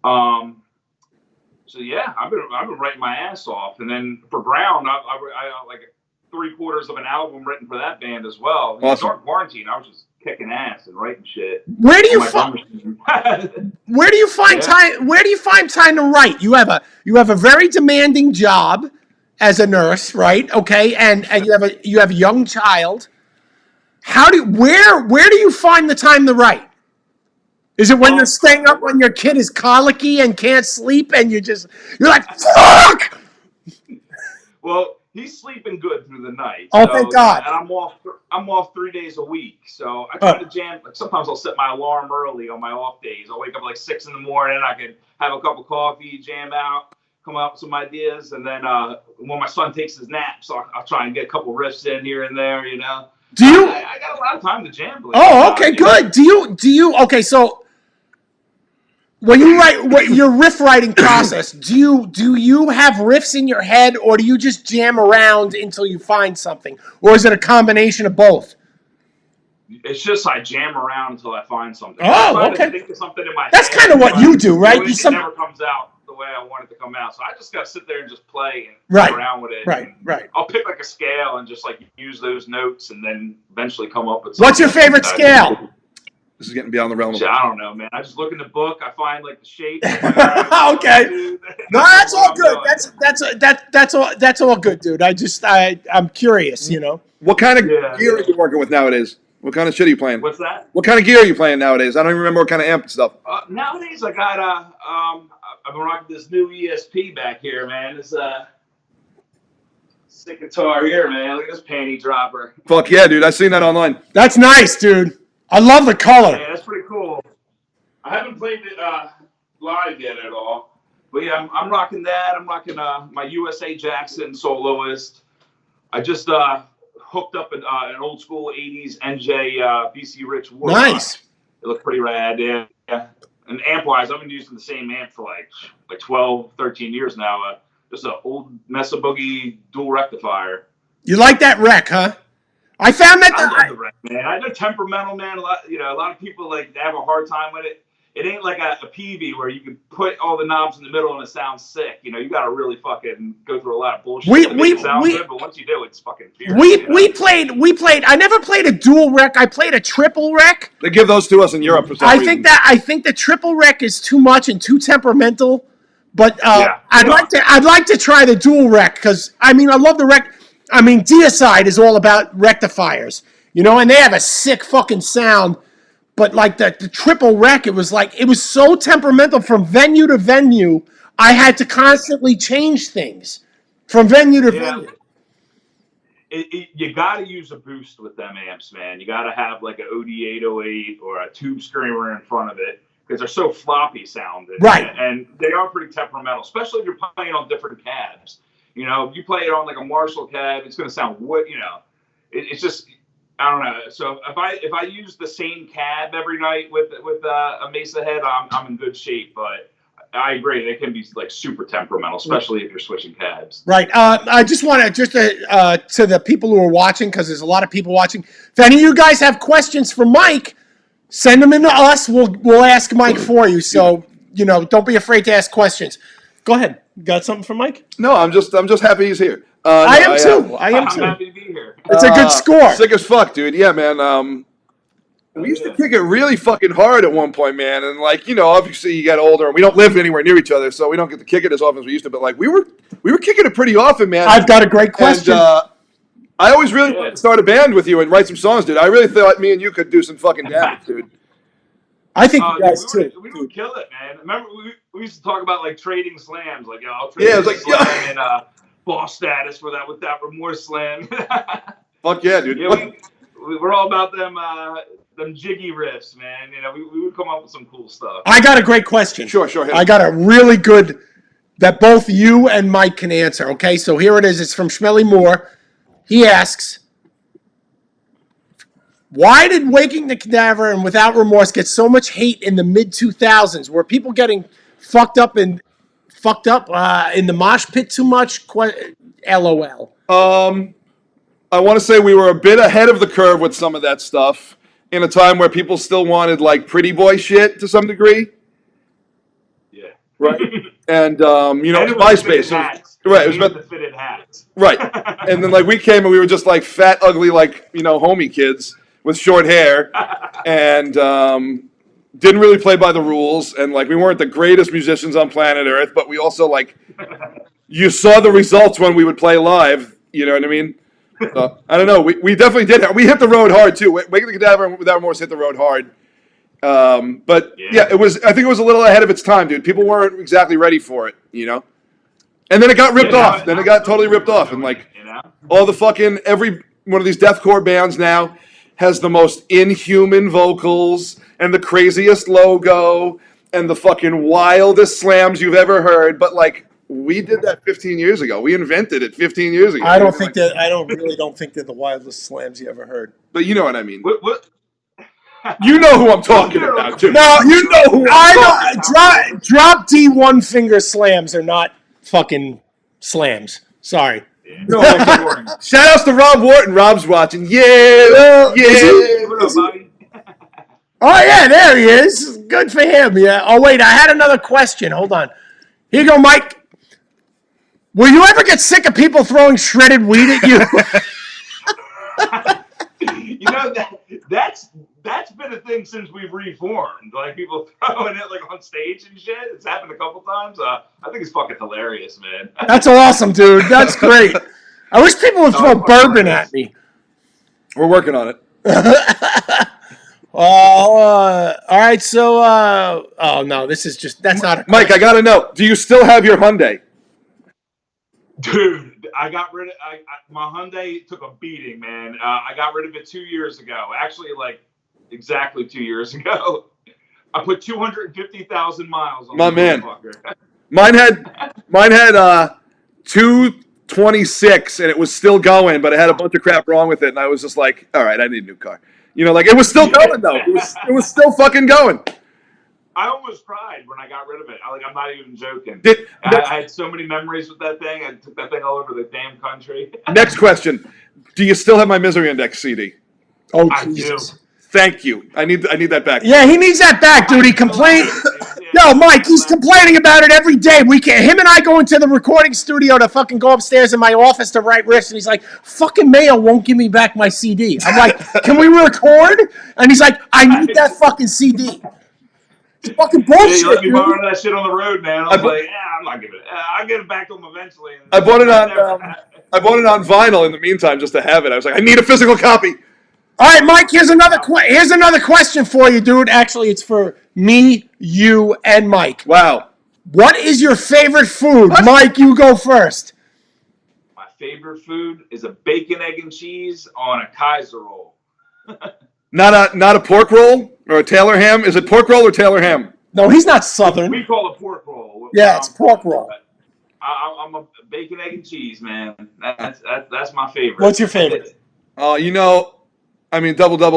[SPEAKER 3] So yeah, I've been writing my ass off, and then for Brown, I like 3/4 of an album written for that band as well.
[SPEAKER 1] Awesome.
[SPEAKER 3] During quarantine, I was just kicking ass and writing shit.
[SPEAKER 2] Where do you find time? Where do you find time to write? You have a very demanding job as a nurse, right? Okay, and you have a young child. Where do you find the time to write? Is it when you're staying up when your kid is colicky and can't sleep and you're like, fuck?
[SPEAKER 3] Well, he's sleeping good through the night.
[SPEAKER 2] Oh, thank God.
[SPEAKER 3] And I'm off 3 days a week. So I try to jam. Like sometimes I'll set my alarm early on my off days. I'll wake up like 6 in the morning. I can have a cup of coffee, jam out, come up with some ideas. And then when my son takes his nap, so I'll try and get a couple riffs in here and there,
[SPEAKER 2] Do you?
[SPEAKER 3] I got a lot of time to jam.
[SPEAKER 2] Oh, okay, good. Do you? Okay, so when you write your riff writing process, do you have riffs in your head, or do you just jam around until you find something, or is it a combination of both?
[SPEAKER 3] It's just I jam around until I find something.
[SPEAKER 2] Oh, okay.
[SPEAKER 3] Think of something in my
[SPEAKER 2] That's kind of what you do, right?
[SPEAKER 3] It never comes out the way I want it to come out. So I just got to sit there and just play and play around with it.
[SPEAKER 2] Right.
[SPEAKER 3] I'll pick like a scale and just like use those notes and then eventually come up with something.
[SPEAKER 2] What's your favorite scale?
[SPEAKER 1] This is getting beyond the realm of.
[SPEAKER 3] I don't know, man. I just look in the book. I find like the shape.
[SPEAKER 2] Okay. No, that's all good. That's all good, dude. I'm curious,
[SPEAKER 1] What kind of gear are you working with nowadays? What kind of shit are you playing?
[SPEAKER 3] What's that?
[SPEAKER 1] What kind of gear are you playing nowadays? I don't even remember what kind of amp and stuff.
[SPEAKER 3] Nowadays, I got I've been rocking this new ESP back here, man. This sick guitar here, man. Look at this panty dropper.
[SPEAKER 1] Fuck yeah, dude. I seen that online.
[SPEAKER 2] That's nice, dude. I love the color.
[SPEAKER 3] Yeah, that's pretty cool. I haven't played it live yet at all, but yeah, I'm rocking that. I'm rocking my USA Jackson soloist. I just hooked up an old school '80s NJ BC Rich Warlock.
[SPEAKER 2] Nice.
[SPEAKER 3] It looks pretty rad, yeah. And amp-wise, I've been using the same amp for like 12, 13 years now. Just an old Mesa Boogie dual rectifier.
[SPEAKER 2] You like that wreck, huh? I found that.
[SPEAKER 3] I love the wreck, man. I know temperamental, man. A lot of people like have a hard time with it. It ain't like a PV where you can put all the knobs in the middle and it sounds sick. You got to really fucking go through a lot of bullshit to make it sound good. But once you do, it's fucking fierce.
[SPEAKER 2] We played. I never played a dual rec. I played a triple rec.
[SPEAKER 1] They give those to us in Europe for some reason.
[SPEAKER 2] I think the triple rec is too much and too temperamental. But I'd like to try the dual rec because I love the rec. Deicide is all about rectifiers, and they have a sick fucking sound. But like the triple rec, it was so temperamental from venue to venue. I had to constantly change things from venue to venue.
[SPEAKER 3] You got to use a boost with them amps, man. You got to have like an OD808 or a tube screamer in front of it because they're so floppy sounding.
[SPEAKER 2] Right.
[SPEAKER 3] And they are pretty temperamental, especially if you're playing on different cabs. If you play it on like a Marshall cab, it's going to sound it's just. I don't know. So if I use the same cab every night with a Mesa head, I'm in good shape. But I agree, they can be like super temperamental, especially if you're switching cabs.
[SPEAKER 2] Right. I just want to to the people who are watching, because there's a lot of people watching. If any of you guys have questions for Mike, send them in to us. We'll ask Mike for you. So don't be afraid to ask questions. Go ahead. You got something for Mike?
[SPEAKER 1] No, I'm just happy he's here.
[SPEAKER 2] I am too.
[SPEAKER 3] I'm happy to be here.
[SPEAKER 2] It's a good score.
[SPEAKER 1] Sick as fuck, dude. Yeah, man. We used to kick it really fucking hard at one point, man. And obviously you get older and we don't live anywhere near each other, so we don't get to kick it as often as we used to. But we were kicking it pretty often, man.
[SPEAKER 2] I've got a great question.
[SPEAKER 1] And, I always really wanted to start a band with you and write some songs, dude. I really thought me and you could do some fucking damage, dude.
[SPEAKER 2] I think you guys too.
[SPEAKER 3] We would kill it, man. Remember, we used to talk about like trading slams, like I'll trade a slam and boss status for that with that remorse slam.
[SPEAKER 1] Fuck yeah, dude.
[SPEAKER 3] Yeah, we're all about them jiggy riffs, man. We would come up with some cool stuff.
[SPEAKER 2] I got a great question.
[SPEAKER 1] Sure.
[SPEAKER 2] I got a really good that both you and Mike can answer. Okay, so here it is. It's from Schmelly Moore. He asks, why did Waking the Cadaver and Without Remorse get so much hate in the mid-2000s? Were people getting fucked up in the mosh pit too much? LOL.
[SPEAKER 1] I want to say we were a bit ahead of the curve with some of that stuff in a time where people still wanted like pretty boy shit to some degree.
[SPEAKER 3] Yeah.
[SPEAKER 1] Right. And MySpace. Right. It was
[SPEAKER 3] the fitted hats.
[SPEAKER 1] Right. And then we came and we were just like fat, ugly, homie kids with short hair, and didn't really play by the rules, and we weren't the greatest musicians on planet Earth, but we also you saw the results when we would play live. You know what I mean? I don't know. We definitely did. We hit the road hard too. Waking the Cadaver and Without Remorse hit the road hard. But it was. I think it was a little ahead of its time, dude. People weren't exactly ready for it. And then it got ripped off. Then it got totally ripped off, and all the fucking every one of these deathcore bands now has the most inhuman vocals and the craziest logo and the fucking wildest slams you've ever heard. But we did that 15 years ago. We invented it 15 years ago.
[SPEAKER 2] I don't think they're the wildest slams you ever heard.
[SPEAKER 1] But you know what I mean.
[SPEAKER 3] What?
[SPEAKER 1] You know who I'm talking about, too.
[SPEAKER 2] No, you know who I know. Drop D one finger slams are not fucking slams. Sorry.
[SPEAKER 1] No, shout outs to Rob Wharton. Rob's watching. Yeah.
[SPEAKER 3] What up, buddy?
[SPEAKER 2] Oh, yeah, there he is. Good for him, yeah. Oh, wait, I had another question. Hold on. Here you go, Mike. Will you ever get sick of people throwing shredded weed at you?
[SPEAKER 3] That's been a thing since we've reformed. People throwing it on stage and shit. It's happened a couple times. I think it's fucking hilarious, man.
[SPEAKER 2] That's awesome, dude. That's great. I wish people would throw bourbon at me.
[SPEAKER 1] We're working on it.
[SPEAKER 2] All right. So, oh no, this is that's not a
[SPEAKER 1] Mike, I gotta know. Do you still have your Hyundai?
[SPEAKER 3] Dude, I got rid of my Hyundai took a beating, man. I got rid of it 2 years ago. Actually, like exactly 2 years ago. I put 250,000 miles on
[SPEAKER 1] My
[SPEAKER 3] the
[SPEAKER 1] man.
[SPEAKER 3] motherfucker.
[SPEAKER 1] Mine had 226 and it was still going, but it had a bunch of crap wrong with it, and I was just like, all right, I need a new car. Like it was still going though. It was still fucking going.
[SPEAKER 3] I almost cried when I got rid of it. I'm not even joking. I had so many memories with that thing. I took that thing all over the damn country.
[SPEAKER 1] Next question: do you still have my Misery Index CD?
[SPEAKER 2] Oh,
[SPEAKER 3] I
[SPEAKER 2] Jesus.
[SPEAKER 3] do.
[SPEAKER 1] Thank you. I need that back.
[SPEAKER 2] Yeah, he needs that back, dude. He complained. Yo, Mike, he's complaining about it every day. Him and I go into the recording studio to fucking go upstairs in my office to write riffs, and he's like, fucking Mayo won't give me back my CD. I'm like, can we record? And he's like, I need that fucking CD. It's fucking bullshit,
[SPEAKER 3] Yeah, you let me
[SPEAKER 2] dude.
[SPEAKER 3] borrow that shit on the road, man. I was like, yeah, I'm not giving it. I'll get it back to him eventually.
[SPEAKER 1] I bought it on vinyl in the meantime just to have it. I was like, I need a physical copy.
[SPEAKER 2] All right, Mike, here's another question for you, dude. Actually, it's for me, you, and Mike.
[SPEAKER 1] Wow.
[SPEAKER 2] What is your favorite food?
[SPEAKER 1] What?
[SPEAKER 2] Mike, you go first.
[SPEAKER 3] My favorite food is a bacon, egg, and cheese on a Kaiser roll.
[SPEAKER 1] Not a pork roll or a Taylor ham? Is it pork roll or Taylor ham?
[SPEAKER 2] No, he's not Southern.
[SPEAKER 3] We call it pork roll.
[SPEAKER 2] Yeah, it's pork roll.
[SPEAKER 3] I'm a bacon, egg, and cheese, man. That's my favorite.
[SPEAKER 2] What's your favorite?
[SPEAKER 1] Double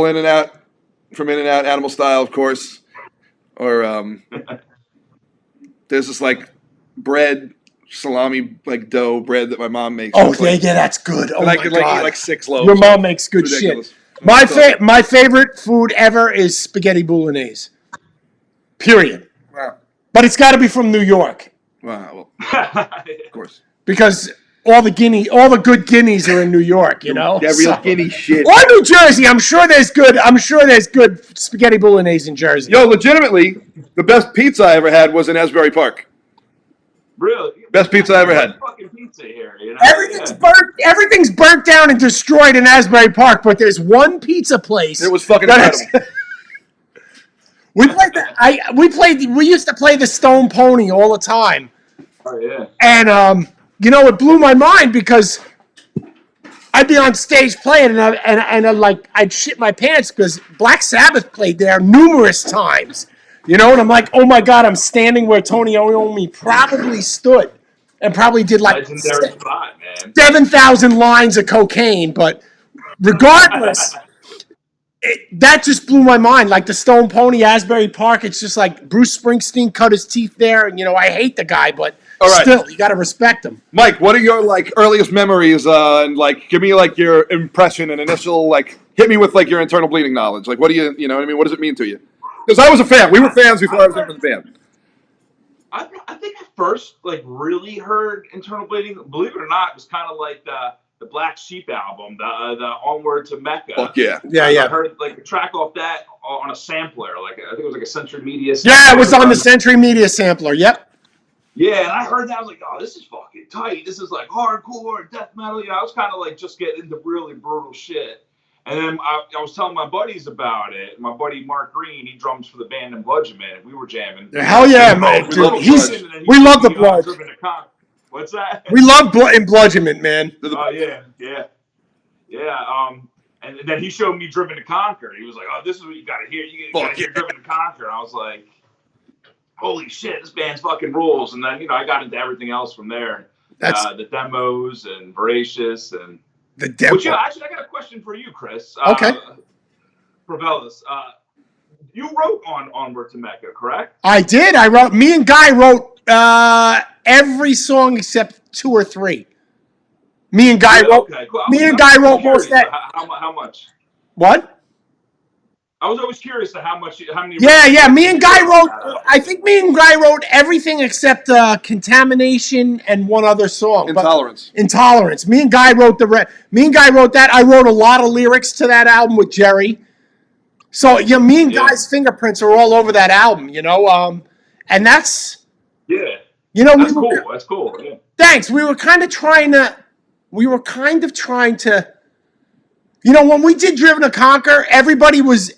[SPEAKER 1] In and Out from In and Out, animal style, of course. Or there's this like bread, salami like dough bread that my mom makes.
[SPEAKER 2] Oh, that's good. Oh,
[SPEAKER 1] and
[SPEAKER 2] my
[SPEAKER 1] I could
[SPEAKER 2] God.
[SPEAKER 1] eat like 6 loaves.
[SPEAKER 2] Your mom makes good
[SPEAKER 1] Ridiculous.
[SPEAKER 2] shit. My favorite food ever is spaghetti bolognese. Period.
[SPEAKER 1] Wow.
[SPEAKER 2] But it's got to be from New York.
[SPEAKER 1] Wow. Well, of course.
[SPEAKER 2] Because all the good guineas are in New York,
[SPEAKER 1] Yeah, real guinea shit.
[SPEAKER 2] Or New Jersey. I'm sure there's good spaghetti bolognese in Jersey.
[SPEAKER 1] Yo, legitimately, the best pizza I ever had was in Asbury Park.
[SPEAKER 3] Really?
[SPEAKER 1] Best pizza I ever had.
[SPEAKER 3] Fucking pizza here,
[SPEAKER 2] Everything's burnt down and destroyed in Asbury Park, but there's one pizza place.
[SPEAKER 1] It was fucking incredible.
[SPEAKER 2] We used to play the Stone Pony all the time.
[SPEAKER 3] Oh yeah.
[SPEAKER 2] And it blew my mind because I'd be on stage playing and I'd shit my pants because Black Sabbath played there numerous times. And I'm like, oh my God, I'm standing where Tony Iommi probably stood and probably did like
[SPEAKER 3] legendary spot, man.
[SPEAKER 2] 7,000 lines of cocaine. But regardless, that just blew my mind. Like the Stone Pony, Asbury Park, it's just like Bruce Springsteen cut his teeth there. And, I hate the guy, but still, you got to respect him.
[SPEAKER 1] Mike, what are your earliest memories? And give me your impression and initial hit me with your internal bleeding knowledge. What do you know what I mean? What does it mean to you? Because I was a fan. We were fans before I was ever the band.
[SPEAKER 3] I think I first really heard Internal Bleeding. Believe it or not, it was kind of like the Black Sheep album, the Onward to Mecca.
[SPEAKER 1] Fuck yeah.
[SPEAKER 3] I heard a track off that on a sampler. I think it was a Century Media sampler.
[SPEAKER 2] Yeah, it was on the Century Media sampler. Yep.
[SPEAKER 3] Yeah, and I heard that. I was like, oh, this is fucking tight. This is hardcore death metal. I was kind of just getting into really brutal shit. And then I was telling my buddies about it. My buddy Mark Green, he drums for the band Embludgement. We were jamming.
[SPEAKER 2] Hell yeah, man. We love the blood.
[SPEAKER 3] What's that?
[SPEAKER 2] We love Embludgement, man.
[SPEAKER 3] Oh, yeah. And then he showed me Driven to Conquer. He was like, oh, this is what you got to hear. You got to hear Driven to Conquer. And I was like, holy shit, this band's fucking rules. And then, I got into everything else from there. The demos and Voracious and...
[SPEAKER 2] The demo.
[SPEAKER 3] Actually, I got a question for you, Chris.
[SPEAKER 2] Okay.
[SPEAKER 3] Provelis, you wrote on Onward to Mecca, correct?
[SPEAKER 2] I did. Me and Guy wrote every song except 2 or 3. Me and Guy wrote.
[SPEAKER 3] Okay, cool.
[SPEAKER 2] Me and Guy wrote most of that.
[SPEAKER 3] How much?
[SPEAKER 2] What?
[SPEAKER 3] I was always curious to how many.
[SPEAKER 2] Yeah. Me and Guy wrote. I think me and Guy wrote everything except Contamination and one other song. Intolerance. Me and Guy wrote that. I wrote a lot of lyrics to that album with Jerry. So me and Guy's fingerprints are all over that album. And that's.
[SPEAKER 3] Yeah.
[SPEAKER 2] That's
[SPEAKER 3] cool. That's cool. Yeah.
[SPEAKER 2] Thanks. We were kind of trying to You know, when we did Driven to Conquer, everybody was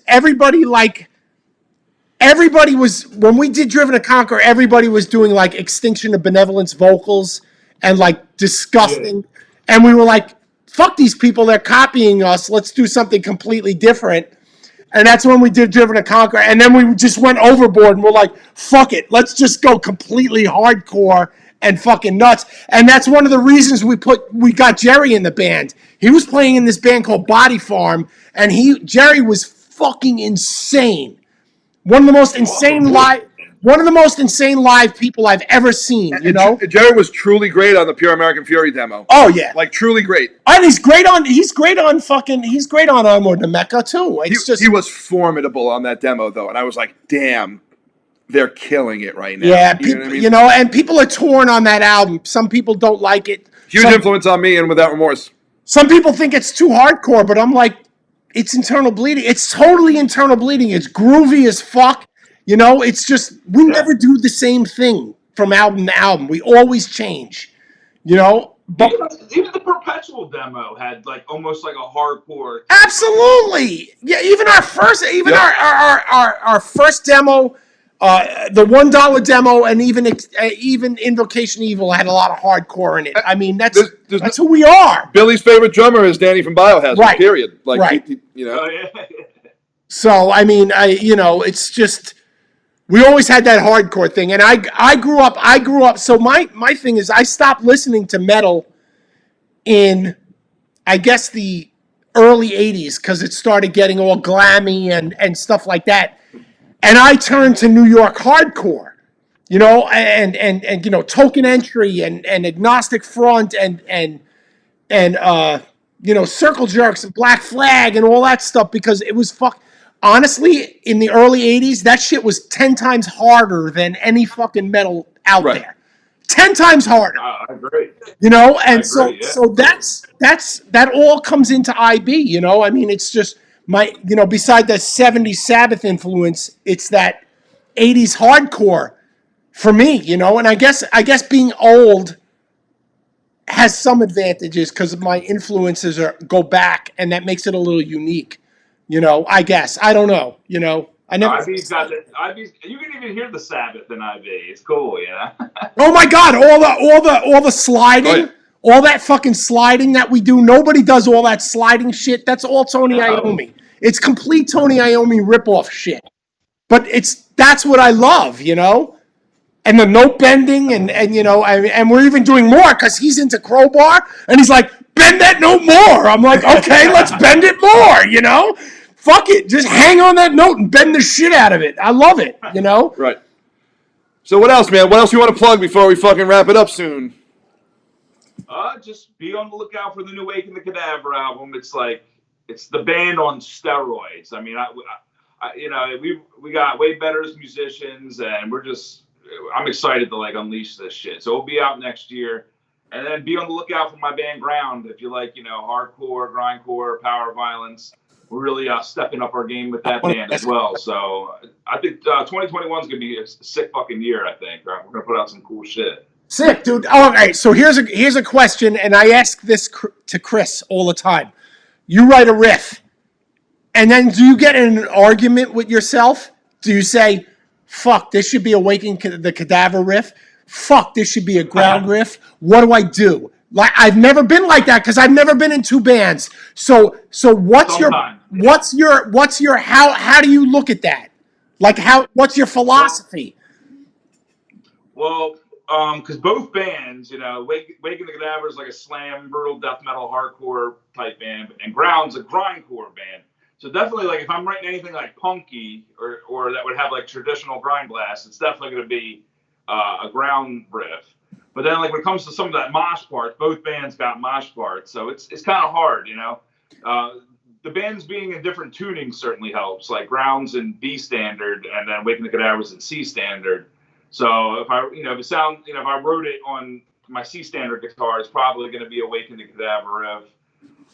[SPEAKER 2] when we did Driven to Conquer, everybody was doing like Extinction of Benevolence vocals and like disgusting.
[SPEAKER 3] Yeah.
[SPEAKER 2] And we were like, fuck these people, they're copying us. Let's do something completely different. And that's when we did Driven to Conquer. And then we just went overboard and we're like, fuck it. Let's just go completely hardcore and fucking nuts. And that's one of the reasons we got Jerry in the band. He was playing in this band called Body Farm, and Jerry was fucking insane. One of the most insane live people I've ever seen, you know?
[SPEAKER 1] Jerry was truly great on the Pure American Fury demo.
[SPEAKER 2] Oh yeah.
[SPEAKER 1] Like truly great.
[SPEAKER 2] And he's great on Onward to Mecca too.
[SPEAKER 1] He was formidable on that demo though, and I was like, damn, they're killing it right now.
[SPEAKER 2] Yeah, you know, and people are torn on that album. Some people don't like it.
[SPEAKER 1] Huge influence on me and Without Remorse.
[SPEAKER 2] Some people think it's too hardcore, but I'm like, it's internal bleeding. It's totally internal bleeding. It's groovy as fuck. You know, it's just, we never do the same thing from album to album. We always change, you know? But
[SPEAKER 3] even the Perpetual demo had like almost like a hardcore.
[SPEAKER 2] Absolutely. Yeah, even our first demo, the $1 demo, and even Invocation Evil had a lot of hardcore in it. I mean, that's who we are.
[SPEAKER 1] Billy's favorite drummer is Danny from Biohazard. Right. Period. Like,
[SPEAKER 2] right.
[SPEAKER 1] You know.
[SPEAKER 3] Oh, yeah.
[SPEAKER 2] So I mean, it's just we always had that hardcore thing, and I grew up. So my thing is, I stopped listening to metal in, I guess, the early '80s because it started getting all glammy and stuff like that. And I turned to New York hardcore, you know, and you know, Token Entry and Agnostic Front and you know, Circle Jerks and Black Flag and all that stuff because it was honestly, in the early '80s, that shit was 10 times harder than any fucking metal out there. 10 times harder.
[SPEAKER 3] I agree.
[SPEAKER 2] You know, and so that all comes into IB, you know. I mean, it's just you know, beside the 70s Sabbath influence, it's that 80s hardcore for me, you know. And I guess being old has some advantages because my influences go back, and that makes it a little unique, you know. I guess I don't know, you know. I never.
[SPEAKER 3] IB's got it. IB's. You can even hear the Sabbath in IB. It's cool, you know.
[SPEAKER 2] Oh my God! All the sliding. All that fucking sliding that we do, nobody does all that sliding shit. That's all Tony Iommi. It's complete Tony Iommi ripoff shit. But that's what I love, you know? And the note bending and you know, and we're even doing more because he's into Crowbar and he's like, bend that note more. I'm like, okay, let's bend it more, you know? Fuck it. Just hang on that note and bend the shit out of it. I love it, you know?
[SPEAKER 1] Right. So what else, man? What else you want to plug before we fucking wrap it up soon?
[SPEAKER 3] Just be on the lookout for the new Wake in the Cadaver album. It's like, it's the band on steroids. I mean, I you know, we got way better as musicians, and I'm excited to like unleash this shit. So it'll be out next year, and then be on the lookout for my band Ground. If you like, you know, hardcore, grindcore, power violence, we're really stepping up our game with that band as well. So I think 2021 is gonna be a sick fucking year. I think we're gonna put out some cool shit.
[SPEAKER 2] Sick, dude. All right, so here's a question, and I ask this to Chris all the time. You write a riff, and then do you get in an argument with yourself? Do you say, fuck, this should be a Waking the Cadaver riff? Fuck, this should be a Ground riff? What do I do? Like, I've never been like that because I've never been in two bands. So what's your how do you look at that? Like, what's your philosophy?
[SPEAKER 3] Well, because both bands, you know, Wake in the Cadaver is like a slam, brutal death metal, hardcore type band, and Ground's a grindcore band. So definitely, like, if I'm writing anything like punky or that would have like traditional grind blast, it's definitely going to be a Ground riff. But then, like, when it comes to some of that mosh parts, both bands got mosh parts, so it's kind of hard, you know. The bands being in different tunings certainly helps. Like Ground's in B standard, and then Wake in the Cadaver's in C standard. So if I wrote it on my C standard guitar, it's probably going to be a Wake in the Cadaver riff.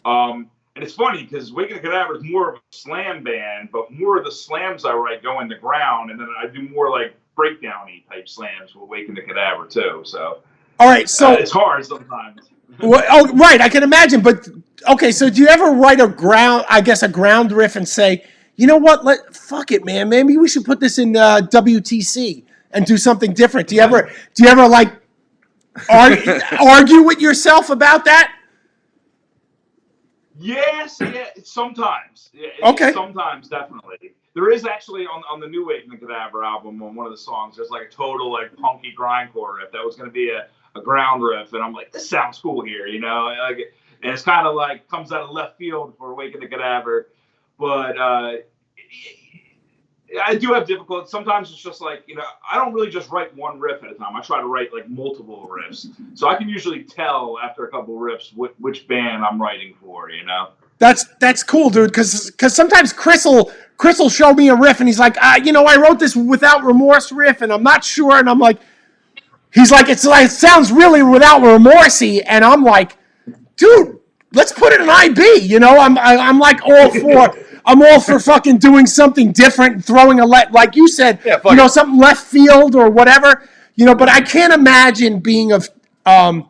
[SPEAKER 3] And it's funny because Wake in the Cadaver is more of a slam band, but more of the slams I write go into Ground, and then I do more like breakdown-y type slams with Wake in the Cadaver too. So
[SPEAKER 2] all right, so
[SPEAKER 3] it's hard sometimes.
[SPEAKER 2] Well, oh, right, I can imagine. But okay, so do you ever write a ground riff and say, you know what? Fuck it, man. Maybe we should put this in WTC and do something different. Do you ever like argue with yourself about that?
[SPEAKER 3] Yes, yeah, sometimes. Yeah,
[SPEAKER 2] Okay.
[SPEAKER 3] sometimes, definitely. There is actually on the New Wave and the Cadaver album, on one of the songs, there's like a total like punky grindcore riff that was going to be a ground riff, and I'm like, this sounds cool here, like, and it's kind of like comes out of left field for Wake and the Cadaver, but I do have difficulty. Sometimes it's just like, I don't really just write one riff at a time. I try to write like multiple riffs. So I can usually tell after a couple riffs which band I'm writing for,
[SPEAKER 2] That's cool, dude. Because sometimes Chris will show me a riff and he's like, I wrote this Without Remorse riff and I'm not sure. And I'm like, he's like, it sounds really Without Remorsey. And I'm like, dude, let's put it in IB. I'm like I'm all for fucking doing something different and throwing like you said, something left field or whatever, but I can't imagine being of, and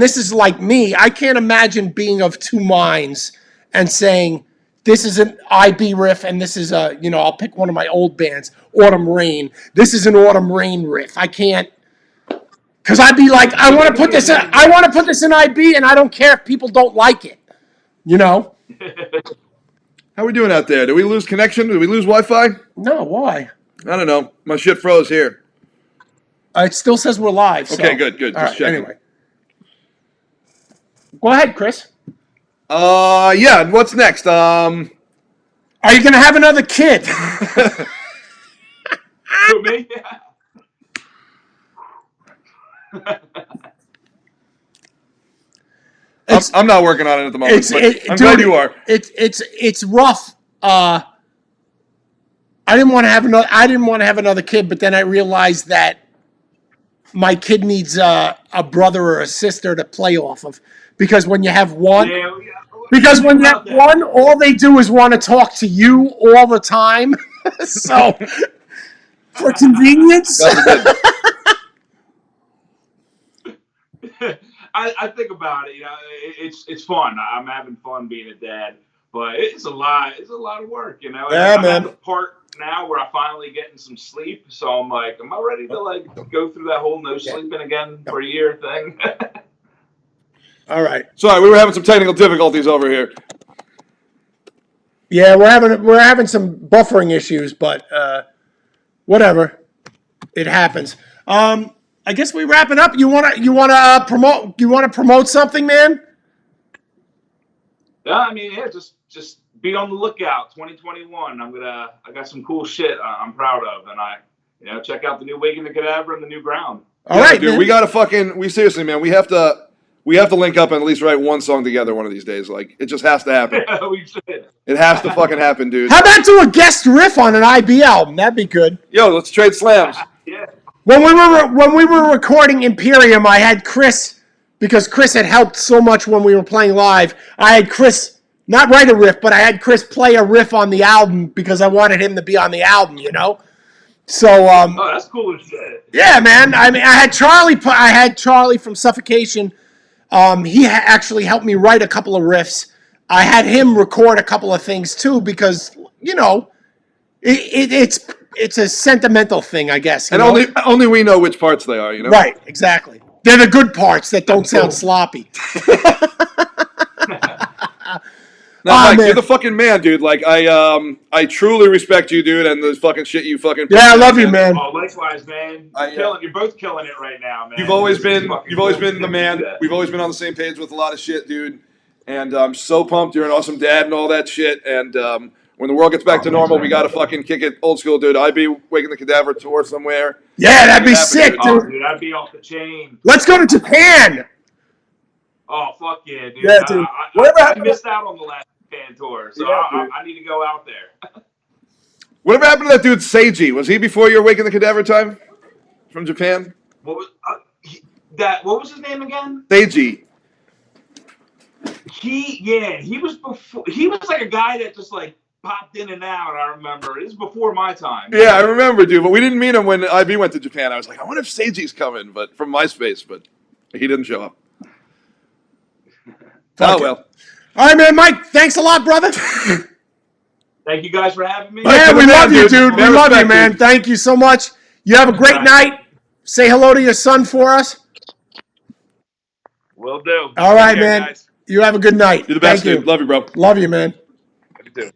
[SPEAKER 2] this is like me, I can't imagine being of two minds and saying, this is an IB riff and this is I'll pick one of my old bands, Autumn Rain. This is an Autumn Rain riff. I can't, because I'd be like, I want to put this in IB and I don't care if people don't like it,
[SPEAKER 1] How we doing out there? Did we lose connection? Did we lose Wi-Fi?
[SPEAKER 2] No, why?
[SPEAKER 1] I don't know. My shit froze here.
[SPEAKER 2] It still says we're live.
[SPEAKER 1] Okay, good. Just checking.
[SPEAKER 2] Anyway. Go ahead, Chris.
[SPEAKER 1] Yeah, what's next?
[SPEAKER 2] Are you going to have another kid?
[SPEAKER 3] Who, me?
[SPEAKER 1] I'm not working on it at the moment. I'm glad you are.
[SPEAKER 2] It's rough. I didn't want to have another kid, but then I realized that my kid needs a brother or a sister to play off of, because when you have one, all they do is want to talk to you all the time. So for convenience.
[SPEAKER 3] I think about it. It's fun. I'm having fun being a dad, but it's a lot. It's a lot of work.
[SPEAKER 2] Yeah,
[SPEAKER 3] I'm
[SPEAKER 2] man.
[SPEAKER 3] at the part now where I finally getting some sleep, so I'm like, am I ready to like go through that whole no sleeping again for a year thing?
[SPEAKER 2] All right.
[SPEAKER 1] Sorry, we were having some technical difficulties over here.
[SPEAKER 2] Yeah, we're having some buffering issues, but whatever. It happens. I guess we wrap it up. You wanna promote something, man?
[SPEAKER 3] Yeah, I mean, just be on the lookout. 2021. I got some cool shit I'm proud of, and check out the new Wake and the Cadaver and the new Ground.
[SPEAKER 2] All right,
[SPEAKER 1] dude.
[SPEAKER 2] man.
[SPEAKER 1] We seriously, man. We have to link up and at least write one song together one of these days. Like, it just has to happen.
[SPEAKER 3] Yeah, we should.
[SPEAKER 1] It has to fucking happen, dude.
[SPEAKER 2] How about do a guest riff on an IB album? That'd be good.
[SPEAKER 1] Yo, let's trade slams.
[SPEAKER 3] Yeah.
[SPEAKER 2] When we were recording Imperium, I had Chris, because Chris had helped so much when we were playing live. I had Chris not write a riff, but I had Chris play a riff on the album because I wanted him to be on the album, So
[SPEAKER 3] Oh, that's cool as shit.
[SPEAKER 2] yeah, man. I mean, I had Charlie from Suffocation. He actually helped me write a couple of riffs. I had him record a couple of things too, because it's a sentimental thing, I guess.
[SPEAKER 1] And only we know which parts they are,
[SPEAKER 2] Right, exactly. They're the good parts that don't sound sloppy.
[SPEAKER 1] Mike,
[SPEAKER 2] man.
[SPEAKER 1] you're the fucking man, dude. Like, I truly respect you, dude, and the fucking shit you fucking.
[SPEAKER 2] Yeah, I love you, man.
[SPEAKER 3] Oh, likewise, man. You're both killing it right now, man.
[SPEAKER 1] You've always been the man. We've always been on the same page with a lot of shit, dude. And I'm so pumped. You're an awesome dad and all that shit. And when the world gets back to normal, we gotta fucking kick it old school, dude. I'd be Waking the Cadaver tour somewhere.
[SPEAKER 2] Yeah, that'd be sick, dude.
[SPEAKER 3] Oh, dude, that'd be off the chain.
[SPEAKER 2] Let's go to Japan.
[SPEAKER 3] Oh, fuck yeah, dude.
[SPEAKER 2] Yeah, dude.
[SPEAKER 3] I missed out on the last Japan tour, so I need to go out there.
[SPEAKER 1] Whatever happened to that dude Seiji? Was he before your Waking the Cadaver time from Japan?
[SPEAKER 3] What was his name again?
[SPEAKER 1] Seiji.
[SPEAKER 3] He was before. He was like a guy that just like popped in and out. I remember it was before my time.
[SPEAKER 1] Yeah, I remember, dude. But we didn't meet him when IB went to Japan. I was like, I wonder if Seiji's coming, but from MySpace, but he didn't show up.
[SPEAKER 2] Fuck it.
[SPEAKER 1] well.
[SPEAKER 2] All right, man, Mike. Thanks a lot, brother.
[SPEAKER 3] Thank you guys for having me.
[SPEAKER 2] Yeah,
[SPEAKER 1] to the
[SPEAKER 2] we
[SPEAKER 1] man,
[SPEAKER 2] love you,
[SPEAKER 1] dude.
[SPEAKER 2] dude. We
[SPEAKER 1] Man,
[SPEAKER 2] love you,
[SPEAKER 1] respect,
[SPEAKER 2] man.
[SPEAKER 1] dude.
[SPEAKER 2] Thank you so much. You have a great
[SPEAKER 3] Right.
[SPEAKER 2] night. Say hello to your son for us.
[SPEAKER 3] Will do.
[SPEAKER 2] All right,
[SPEAKER 3] Take care,
[SPEAKER 2] man.
[SPEAKER 3] guys.
[SPEAKER 2] You have a good night.
[SPEAKER 1] You're the best,
[SPEAKER 2] Thank you.
[SPEAKER 1] dude. Love you, bro.
[SPEAKER 2] Love you, man.
[SPEAKER 3] You too.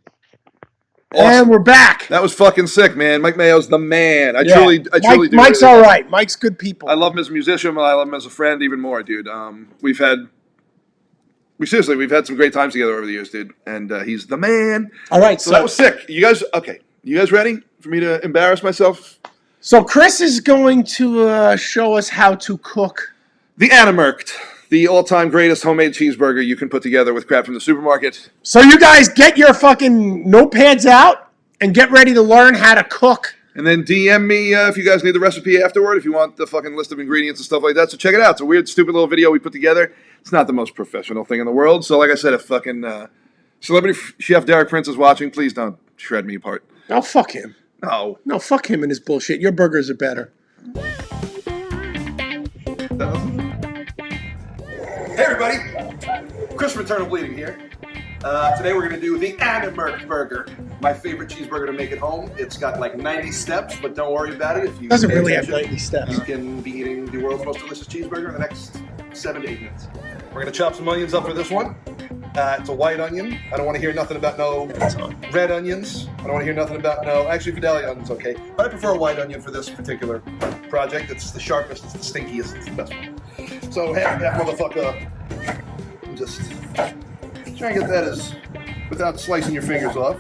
[SPEAKER 1] Awesome.
[SPEAKER 2] And we're back.
[SPEAKER 1] That was fucking sick, man. Mike Mayo's the man. I
[SPEAKER 2] Yeah.
[SPEAKER 1] truly do.
[SPEAKER 2] Mike's
[SPEAKER 1] really
[SPEAKER 2] all
[SPEAKER 1] love him.
[SPEAKER 2] right. Mike's good people.
[SPEAKER 1] I love him as a musician, but I love him as a friend even more, dude. We've had some great times together over the years, dude. And he's the man.
[SPEAKER 2] All right,
[SPEAKER 1] So that was sick. You guys ready for me to embarrass myself?
[SPEAKER 2] So Chris is going to show us how to cook.
[SPEAKER 1] The Animurked, the all-time greatest homemade cheeseburger you can put together with crap from the supermarket.
[SPEAKER 2] So you guys get your fucking notepads out and get ready to learn how to cook.
[SPEAKER 1] And then DM me if you guys need the recipe afterward, if you want the fucking list of ingredients and stuff like that. So check it out. It's a weird, stupid little video we put together. It's not the most professional thing in the world. So like I said, if fucking celebrity chef Derek Prince is watching, please don't shred me apart.
[SPEAKER 2] Oh, fuck him.
[SPEAKER 1] No.
[SPEAKER 2] No, fuck him and his bullshit. Your burgers are better.
[SPEAKER 1] Hey everybody, Chris from Eternal Bleeding here. Today we're going to do the Animurked burger, my favorite cheeseburger to make at home. It's got like 90 steps, but don't worry about it. If you
[SPEAKER 2] Doesn't
[SPEAKER 1] pay
[SPEAKER 2] really have
[SPEAKER 1] attention,
[SPEAKER 2] 90 steps.
[SPEAKER 1] You can be eating the world's most delicious cheeseburger in the next 7 to 8 minutes. We're going to chop some onions up for this one. It's a white onion. I don't want to hear nothing about no red onions. I don't want to hear nothing about no... Actually, Vidalia onion's okay. But I prefer a white onion for this particular project. It's the sharpest, it's the stinkiest, it's the best one. So have that motherfucker... Just try and get that as... without slicing your fingers off.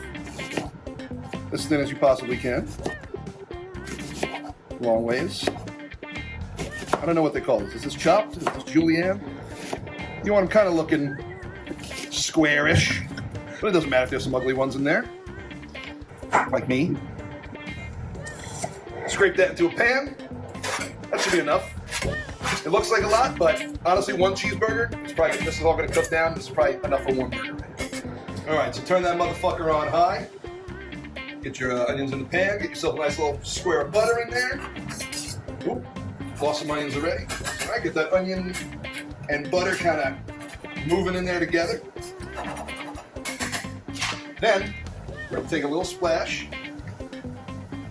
[SPEAKER 1] As thin as you possibly can. Long ways. I don't know what they call this. Is this chopped? Is this julienne? You want them kind of looking squarish, but it doesn't matter if there's some ugly ones in there, like me. Scrape that into a pan. That should be enough. It looks like a lot, but honestly, one cheeseburger, this is all going to cook down. This is probably enough for one burger. All right, so turn that motherfucker on high. Get your onions in the pan. Get yourself a nice little square of butter in there. Oop, floss some onions already. All right, get that onion and butter kind of moving in there together. Then we're going to take a little splash.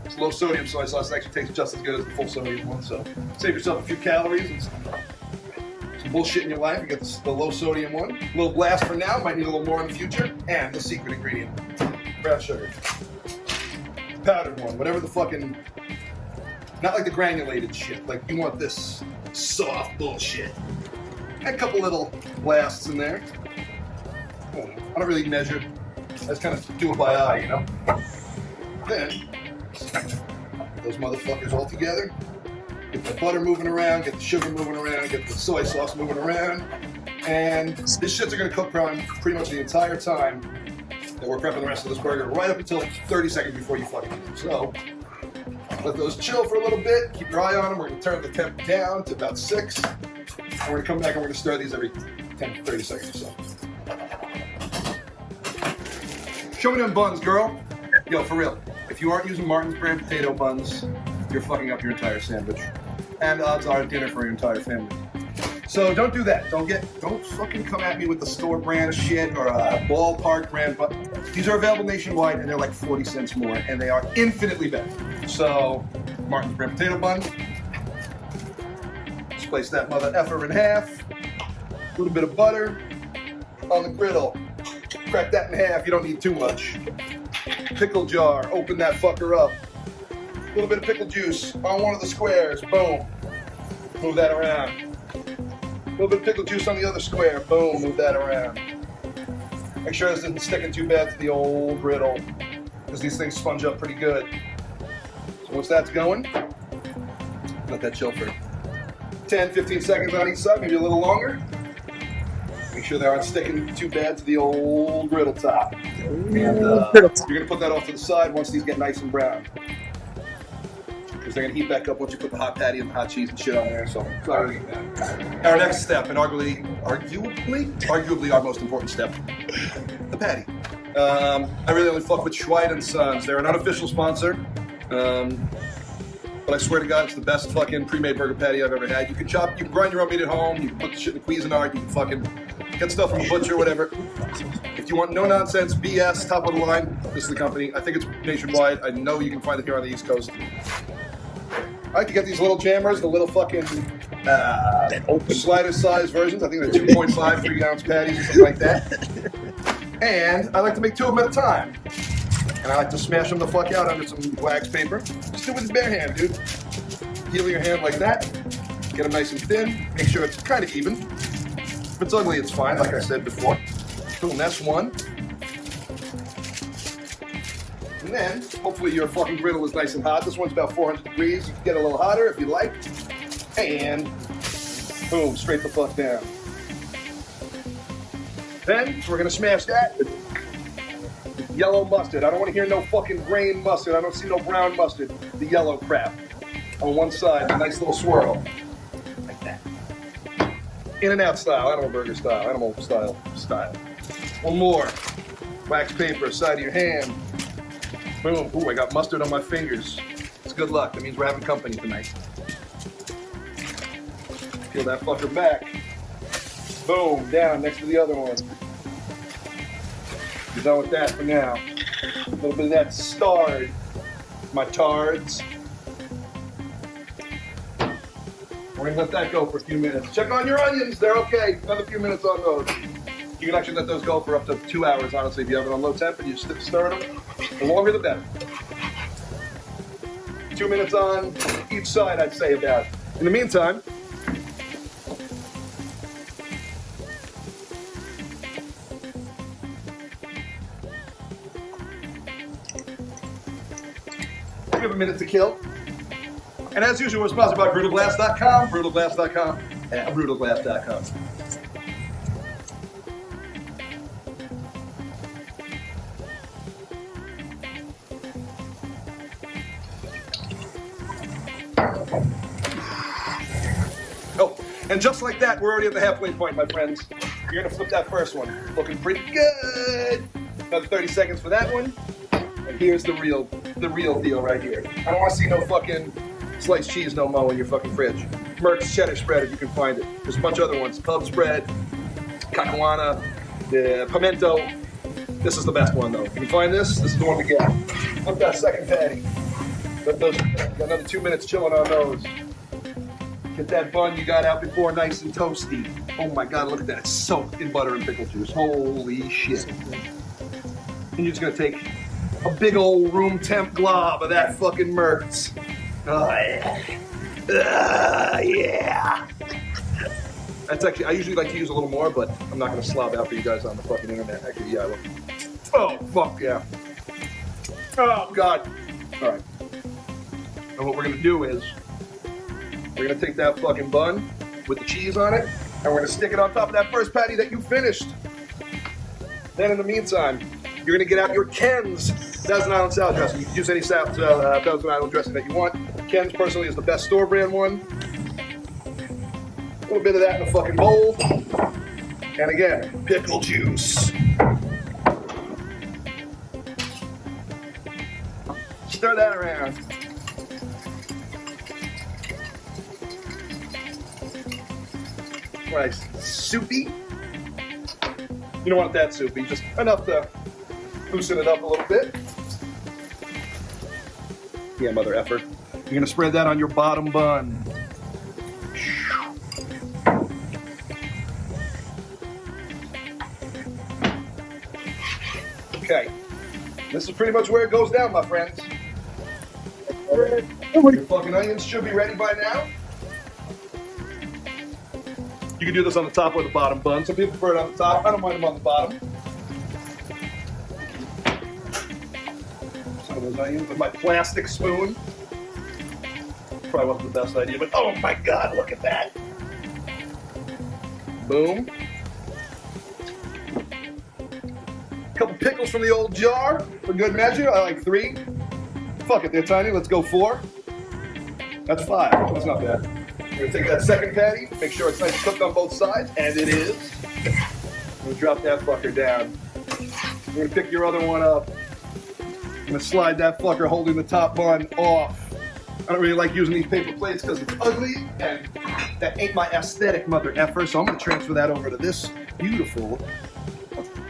[SPEAKER 1] It's low sodium soy sauce. It actually tastes just as good as the full sodium one, so save yourself a few calories and some bullshit in your life. You get the low sodium one. A little blast for now, might need a little more in the future. And the secret ingredient, brown sugar. Powdered one, whatever the fucking, not like the granulated shit. Like you want this soft bullshit. And a couple little blasts in there. I don't really measure. I just kind of do it by eye, you know? Then, those motherfuckers all together. Get the butter moving around, get the sugar moving around, get the soy sauce moving around. And this shit's gonna cook pretty much the entire time that we're prepping the rest of this burger, right up until 30 seconds before you fucking eat them. So, let those chill for a little bit, keep your eye on them. We're gonna turn the temp down to about 6. And we're gonna come back and we're gonna stir these every 10 to 30 seconds or so. Show me them buns, girl. Yo, for real. If you aren't using Martin's brand potato buns, you're fucking up your entire sandwich. And odds are dinner for your entire family. So don't do that. Don't fucking come at me with the store brand shit or a ballpark brand. But these are available nationwide and they're like 40 cents more and they are infinitely better. So Martin's brand potato bun. Just place that mother effer in half. A little bit of butter on the griddle. Crack that in half. You don't need too much. Pickle jar. Open that fucker up. A little bit of pickle juice on one of the squares. Boom. Move that around. A little bit of pickle juice on the other square. Boom. Move that around. Make sure this isn't sticking too bad to the old griddle, because these things sponge up pretty good. So once that's going, let that chill for 10, 15 seconds on each side, maybe a little longer. Make sure they aren't sticking too bad to the old griddle top. And you're going to put that off to the side once these get nice and brown. Because they're going to heat back up once you put the hot patty and the hot cheese and shit on there. So sorry to eat that. Our next step, and arguably our most important step, the patty. I really only fuck with Schweid & Sons. They're an unofficial sponsor. But I swear to God, it's the best fucking pre-made burger patty I've ever had. You can grind your own meat at home. You can put the shit in the Cuisinart. You can fucking Get stuff from the butcher, whatever. If you want no nonsense, BS, top of the line, this is the company. I think it's nationwide. I know you can find it here on the East Coast. I like to get these little jammers, the little fucking slider size versions. I think they're 2.5, 3 ounce patties or something like that. And I like to make 2 of them at a time. And I like to smash them the fuck out under some wax paper. Just do it with your bare hand, dude. Heel your hand like that. Get them nice and thin. Make sure it's kind of even. If it's ugly, it's fine, like I said before. Boom, that's one. And then, hopefully your fucking griddle is nice and hot. This one's about 400 degrees. You can get a little hotter if you like. And boom, straight the fuck down. Then, we're gonna smash that with yellow mustard. I don't want to hear no fucking grain mustard. I don't see no brown mustard. The yellow crap. On one side, a nice little swirl. Like that. In and out style, animal burger style, animal style. One more. Wax paper, side of your hand. Boom. Ooh, I got mustard on my fingers. It's good luck. That means we're having company tonight. Peel that fucker back. Boom, down next to the other one. You're done with that for now. A little bit of that starred. My tards. We're gonna let that go for a few minutes. Check on your onions, they're okay. Another few minutes on those. You can actually let those go for up to 2 hours, honestly, if you have it on low temp and you stir them. The longer the better. 2 minutes on each side, I'd say about. In the meantime, we have a minute to kill. And as usual, we're sponsored by BrutalBlast.com, BrutalBlast.com, and BrutalBlast.com. Oh, and just like that, we're already at the halfway point, my friends. You're gonna flip that first one. Looking pretty good. Another 30 seconds for that one. And here's the real deal right here. I don't want to see no fucking sliced cheese no mo in your fucking fridge. Merck's cheddar spread if you can find it. There's a bunch of other ones. Pub spread, cacahuana, the pimento. This is the best one though. If you can find this, this is the one to get. Flip that second patty. Let those, got another 2 minutes chilling on those. Get that bun you got out before nice and toasty. Oh my God, look at that. It's soaked in butter and pickle juice. Holy shit. And you're just gonna take a big old room temp glob of that fucking Merck's. Oh yeah. Yeah. That's actually, I usually like to use a little more, but I'm not gonna slob out for you guys on the fucking internet. Actually, yeah, I will. Oh, fuck yeah. Oh, God. All right. And what we're gonna do is, we're gonna take that fucking bun with the cheese on it, and we're gonna stick it on top of that first patty that you finished. Then in the meantime, you're gonna get out your Ken's Thousand Island salad dressing. You can use any Thousand Island dressing that you want. Ken's personally is the best store brand one. A little bit of that in a fucking bowl. And again, pickle juice. Stir that around. Nice, soupy. You don't want that soupy, just enough to loosen it up a little bit. Yeah, mother effer. You're gonna spread that on your bottom bun. Okay, this is pretty much where it goes down, my friends. Your fucking onions should be ready by now. You can do this on the top or the bottom bun. Some people prefer it on the top. I don't mind them on the bottom. Some of those onions with my plastic spoon. Probably wasn't the best idea, but oh my God, look at that. Boom. Couple pickles from the old jar for good measure. I like 3. Fuck it, they're tiny. Let's go 4. That's 5. That's not bad. We're gonna take that second patty, make sure it's nice and cooked on both sides, and it is. We're gonna drop that fucker down. We're gonna pick your other one up. I'm gonna slide that fucker holding the top bun off. I don't really like using these paper plates because it's ugly, and that ain't my aesthetic, mother effer, so I'm gonna transfer that over to this beautiful,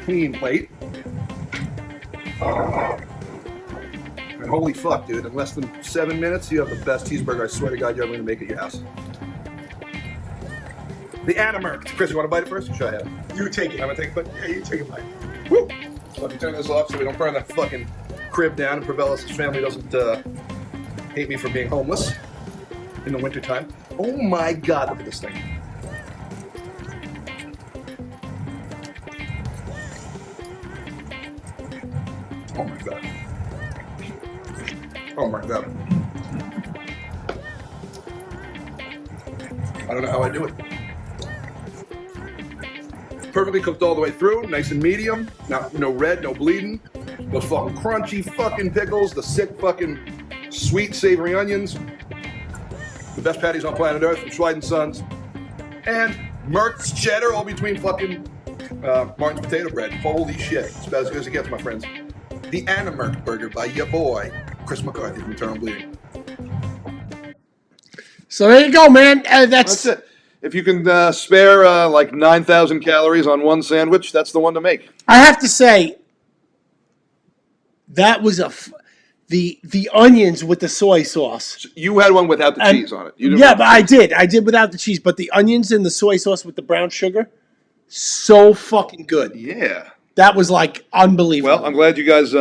[SPEAKER 1] clean plate. And holy fuck, dude! In less than 7 minutes, you have the best cheeseburger. I swear to God, you're ever gonna make at your house. The Animurk. Chris, you want to bite it first? Or should I have it?
[SPEAKER 2] You take it.
[SPEAKER 1] I'm gonna take a bite.
[SPEAKER 2] Yeah, you take a bite.
[SPEAKER 1] Woo! So if you turn this off so we don't burn that fucking crib down and Prevelis' family doesn't hate me for being homeless in the wintertime. Oh my God, look at this thing. Oh my God. Oh my God. I don't know how I do it. Perfectly cooked all the way through, nice and medium. No red, no bleeding. The fucking crunchy fucking pickles, the sick fucking sweet savory onions. The best patties on planet Earth from Schweid & Sons. And Merck's cheddar all between fucking Martin's potato bread. Holy shit. It's about as good as it gets, my friends. The Animurk burger by your boy, Chris McCarthy from Eternal Bleeding.
[SPEAKER 2] So there you go, man.
[SPEAKER 1] That's it. If you can spare like 9,000 calories on one sandwich, that's the one to make.
[SPEAKER 2] I have to say, that was the onions with the soy sauce.
[SPEAKER 1] You had one without the cheese on it. You didn't
[SPEAKER 2] Yeah,
[SPEAKER 1] want
[SPEAKER 2] but I did. I did without the cheese. But the onions and the soy sauce with the brown sugar, so fucking good.
[SPEAKER 1] Yeah.
[SPEAKER 2] That was like unbelievable.
[SPEAKER 1] Well, I'm glad you guys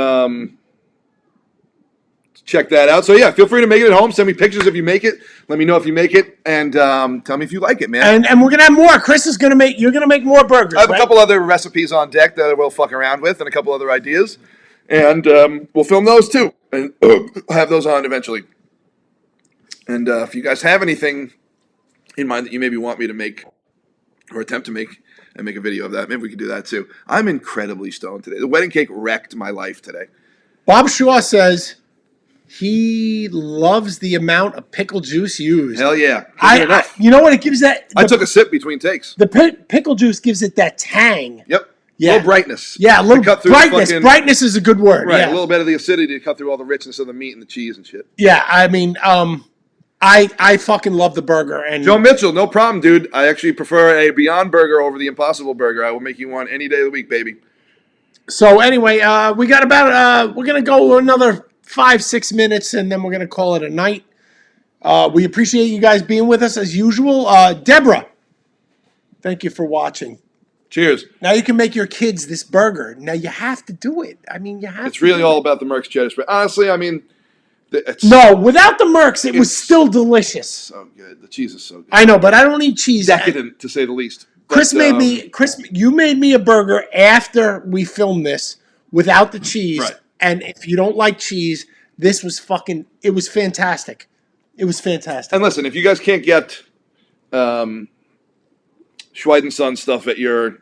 [SPEAKER 1] check that out. So yeah, feel free to make it at home. Send me pictures if you make it. Let me know if you make it, and tell me if you like it, man.
[SPEAKER 2] And we're gonna have more. Chris is gonna make. You're gonna make more burgers.
[SPEAKER 1] I have
[SPEAKER 2] right?
[SPEAKER 1] a couple other recipes on deck that we'll fuck around with, and a couple other ideas, and we'll film those too, and have those on eventually. And if you guys have anything in mind that you maybe want me to make or attempt to make and make a video of that, maybe we could do that too. I'm incredibly stoned today. The wedding cake wrecked my life today.
[SPEAKER 2] Bob Shaw says he loves the amount of pickle juice used.
[SPEAKER 1] Hell yeah.
[SPEAKER 2] You know what it gives that?
[SPEAKER 1] I took a sip between takes.
[SPEAKER 2] The pickle juice gives it that tang.
[SPEAKER 1] Yep.
[SPEAKER 2] Yeah.
[SPEAKER 1] A little brightness.
[SPEAKER 2] Yeah, a little
[SPEAKER 1] cut through
[SPEAKER 2] brightness. Brightness is a good word.
[SPEAKER 1] Right,
[SPEAKER 2] yeah.
[SPEAKER 1] a little bit of the acidity to cut through all the richness of the meat and the cheese and shit.
[SPEAKER 2] Yeah, I mean, I fucking love the burger. And
[SPEAKER 1] Joe Mitchell, no problem, dude. I actually prefer a Beyond Burger over the Impossible Burger. I will make you one any day of the week, baby.
[SPEAKER 2] So anyway, we got about we're gonna go another 5-6 minutes, and then we're gonna call it a night. We appreciate you guys being with us as usual. Deborah, thank you for watching.
[SPEAKER 1] Cheers.
[SPEAKER 2] Now you can make your kids this burger. Now you have to do it. I mean, you have.
[SPEAKER 1] It's really all about the Merck's cheddar spread. Honestly, I mean,
[SPEAKER 2] no, without the Mercs, it was still delicious.
[SPEAKER 1] So good. The cheese is so good.
[SPEAKER 2] I know, but I don't eat cheese.
[SPEAKER 1] Decadent, to say the least.
[SPEAKER 2] Chris, you made me a burger after we filmed this without the cheese.
[SPEAKER 1] Right.
[SPEAKER 2] And if you don't like cheese, this was it was fantastic. It was fantastic.
[SPEAKER 1] And listen, if you guys can't get Schweid & Son stuff at your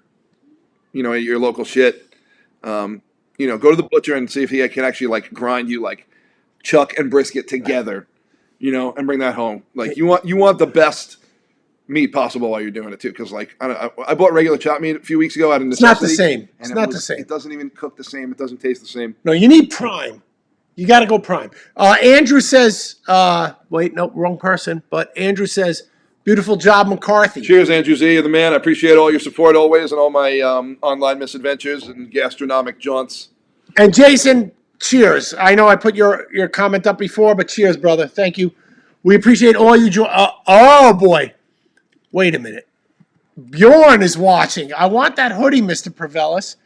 [SPEAKER 1] local shit, go to the butcher and see if he can actually like grind you like chuck and brisket together, and bring that home. Like you want the best meat possible while you're doing it too, because like I bought regular chopped meat a few weeks ago out of necessity.
[SPEAKER 2] It's not the same. It's not the same.
[SPEAKER 1] It doesn't even cook the same. It doesn't taste the same.
[SPEAKER 2] No, you need prime. You got to go prime. Andrew says, wait, no, wrong person. But Andrew says, beautiful job, McCarthy.
[SPEAKER 1] Cheers, Andrew Z. You're the man. I appreciate all your support always and all my online misadventures and gastronomic jaunts.
[SPEAKER 2] And Jason, cheers. I know I put your comment up before, but cheers, brother. Thank you. We appreciate all you oh, boy. Wait a minute. Bjorn is watching. I want that hoodie, Mr. Prevelis.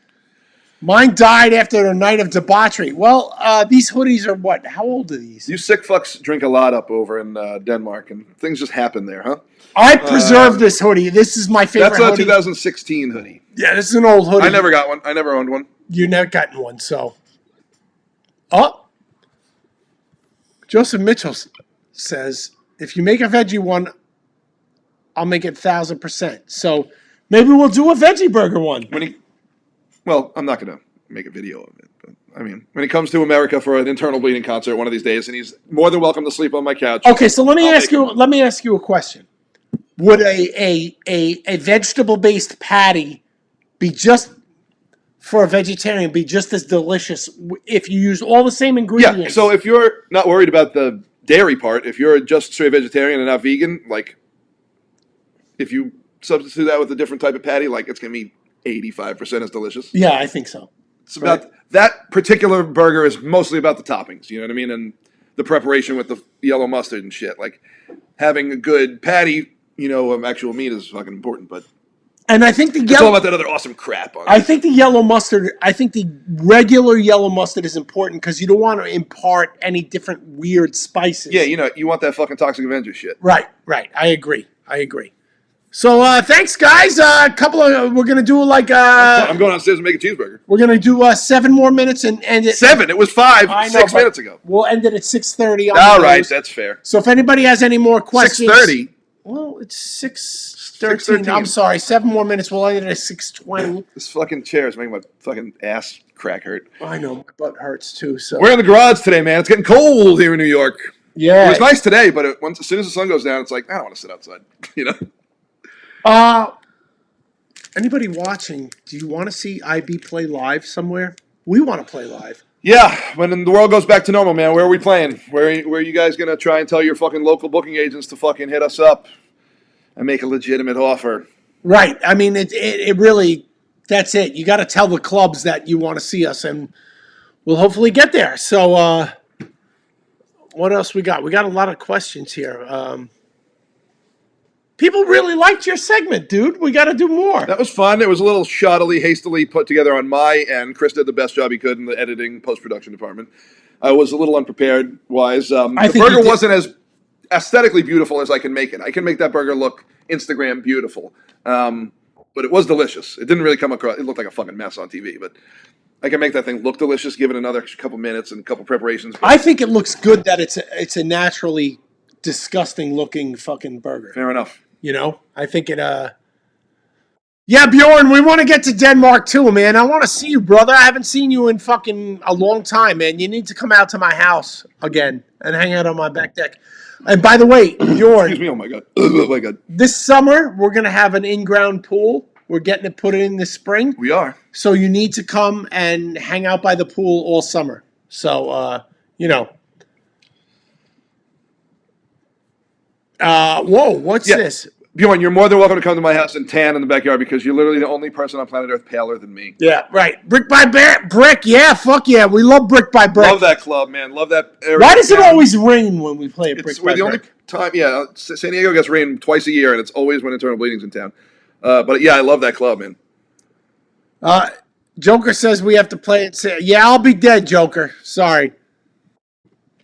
[SPEAKER 2] Mine died after a night of debauchery. Well, these hoodies are what? How old are these?
[SPEAKER 1] You sick fucks drink a lot up over in Denmark, and things just happen there, huh?
[SPEAKER 2] I preserved this hoodie. This is my favorite
[SPEAKER 1] hoodie. That's a
[SPEAKER 2] hoodie.
[SPEAKER 1] 2016 hoodie.
[SPEAKER 2] Yeah, this is an old hoodie.
[SPEAKER 1] I never got one. I never owned one.
[SPEAKER 2] You never gotten one, so. Oh. Joseph Mitchell says, if you make a veggie one, I'll make it 1,000%. So maybe we'll do a veggie burger one.
[SPEAKER 1] Well, I'm not going to make a video of it. But, I mean, when he comes to America for an Internal Bleeding concert one of these days, and he's more than welcome to sleep on my couch.
[SPEAKER 2] Okay, so let me ask you a question. Would a vegetable-based patty be just for a vegetarian be just as delicious if you use all the same ingredients?
[SPEAKER 1] Yeah. So if you're not worried about the dairy part, if you're just straight vegetarian and not vegan, like if you substitute that with a different type of patty, like it's gonna be 85% is delicious.
[SPEAKER 2] Yeah, I think so.
[SPEAKER 1] It's about that particular burger is mostly about the toppings. You know what I mean? And the preparation with the yellow mustard and shit. Like having a good patty, of actual meat is fucking important. But
[SPEAKER 2] And I think
[SPEAKER 1] it's all about that other awesome crap on it.
[SPEAKER 2] I think the yellow mustard. I think the regular yellow mustard is important because you don't want to impart any different weird spices.
[SPEAKER 1] Yeah, you want that fucking Toxic Avenger shit.
[SPEAKER 2] Right. I agree. So thanks, guys. We're gonna do like
[SPEAKER 1] I'm going downstairs and make a cheeseburger.
[SPEAKER 2] we're gonna do 7 more minutes and end it.
[SPEAKER 1] 7. It was 5.
[SPEAKER 2] I know,
[SPEAKER 1] 6
[SPEAKER 2] but
[SPEAKER 1] minutes ago.
[SPEAKER 2] We'll end it at 6:30.
[SPEAKER 1] All right, that's fair.
[SPEAKER 2] So if anybody has any more questions,
[SPEAKER 1] 6:30.
[SPEAKER 2] Well, it's 6:13.
[SPEAKER 1] 6:13.
[SPEAKER 2] I'm sorry. 7 more minutes. We'll end it at 6:20.
[SPEAKER 1] This fucking chair is making my fucking ass crack hurt.
[SPEAKER 2] I know my butt hurts too. So
[SPEAKER 1] We're in the garage today, man. It's getting cold here in New York.
[SPEAKER 2] yeah.
[SPEAKER 1] It was nice today, but as soon as the sun goes down, it's like I don't want to sit outside.
[SPEAKER 2] Anybody watching? Do you want to see IB play live somewhere? We want to play live.
[SPEAKER 1] Yeah, when the world goes back to normal, man, where are we playing? Where are you guys going to try and tell your fucking local booking agents to fucking hit us up and make a legitimate offer?
[SPEAKER 2] Right. I mean, it really, that's it. You got to tell the clubs that you want to see us, and we'll hopefully get there. So, what else we got? We got a lot of questions here. People really liked your segment, dude. We got to do more.
[SPEAKER 1] That was fun. It was a little shoddily, hastily put together on my end. Chris did the best job he could in the editing, post-production department. I was a little unprepared, wise. The burger wasn't as aesthetically beautiful as I can make it. I can make that burger look Instagram beautiful. But it was delicious. It didn't really come across. It looked like a fucking mess on TV, but I can make that thing look delicious, give it another couple minutes and a couple preparations.
[SPEAKER 2] I think it looks good that it's a naturally disgusting looking fucking burger.
[SPEAKER 1] Fair enough.
[SPEAKER 2] I think it, yeah, Bjorn, we want to get to Denmark too, man. I want to see you, brother. I haven't seen you in fucking a long time, man. You need to come out to my house again and hang out on my back deck. And by the way, Bjorn.
[SPEAKER 1] Excuse me, oh my God. Oh my God.
[SPEAKER 2] This summer, we're going to have an in-ground pool. We're getting it put in this spring.
[SPEAKER 1] We are.
[SPEAKER 2] So you need to come and hang out by the pool all summer. So, whoa, what's this?
[SPEAKER 1] Bjorn, you're more than welcome to come to my house and tan in the backyard because you're literally the only person on planet Earth paler than me.
[SPEAKER 2] Yeah, right. Brick by brick. Yeah, fuck yeah. We love brick by brick.
[SPEAKER 1] Love that club, man. Love that area.
[SPEAKER 2] Why does it always rain when we play brick by brick?
[SPEAKER 1] We're the only time, San Diego gets rain twice a year, and it's always when internal bleeding's in town. But yeah, I love that club, man.
[SPEAKER 2] Joker says we have to play it. Yeah, I'll be dead, Joker. Sorry.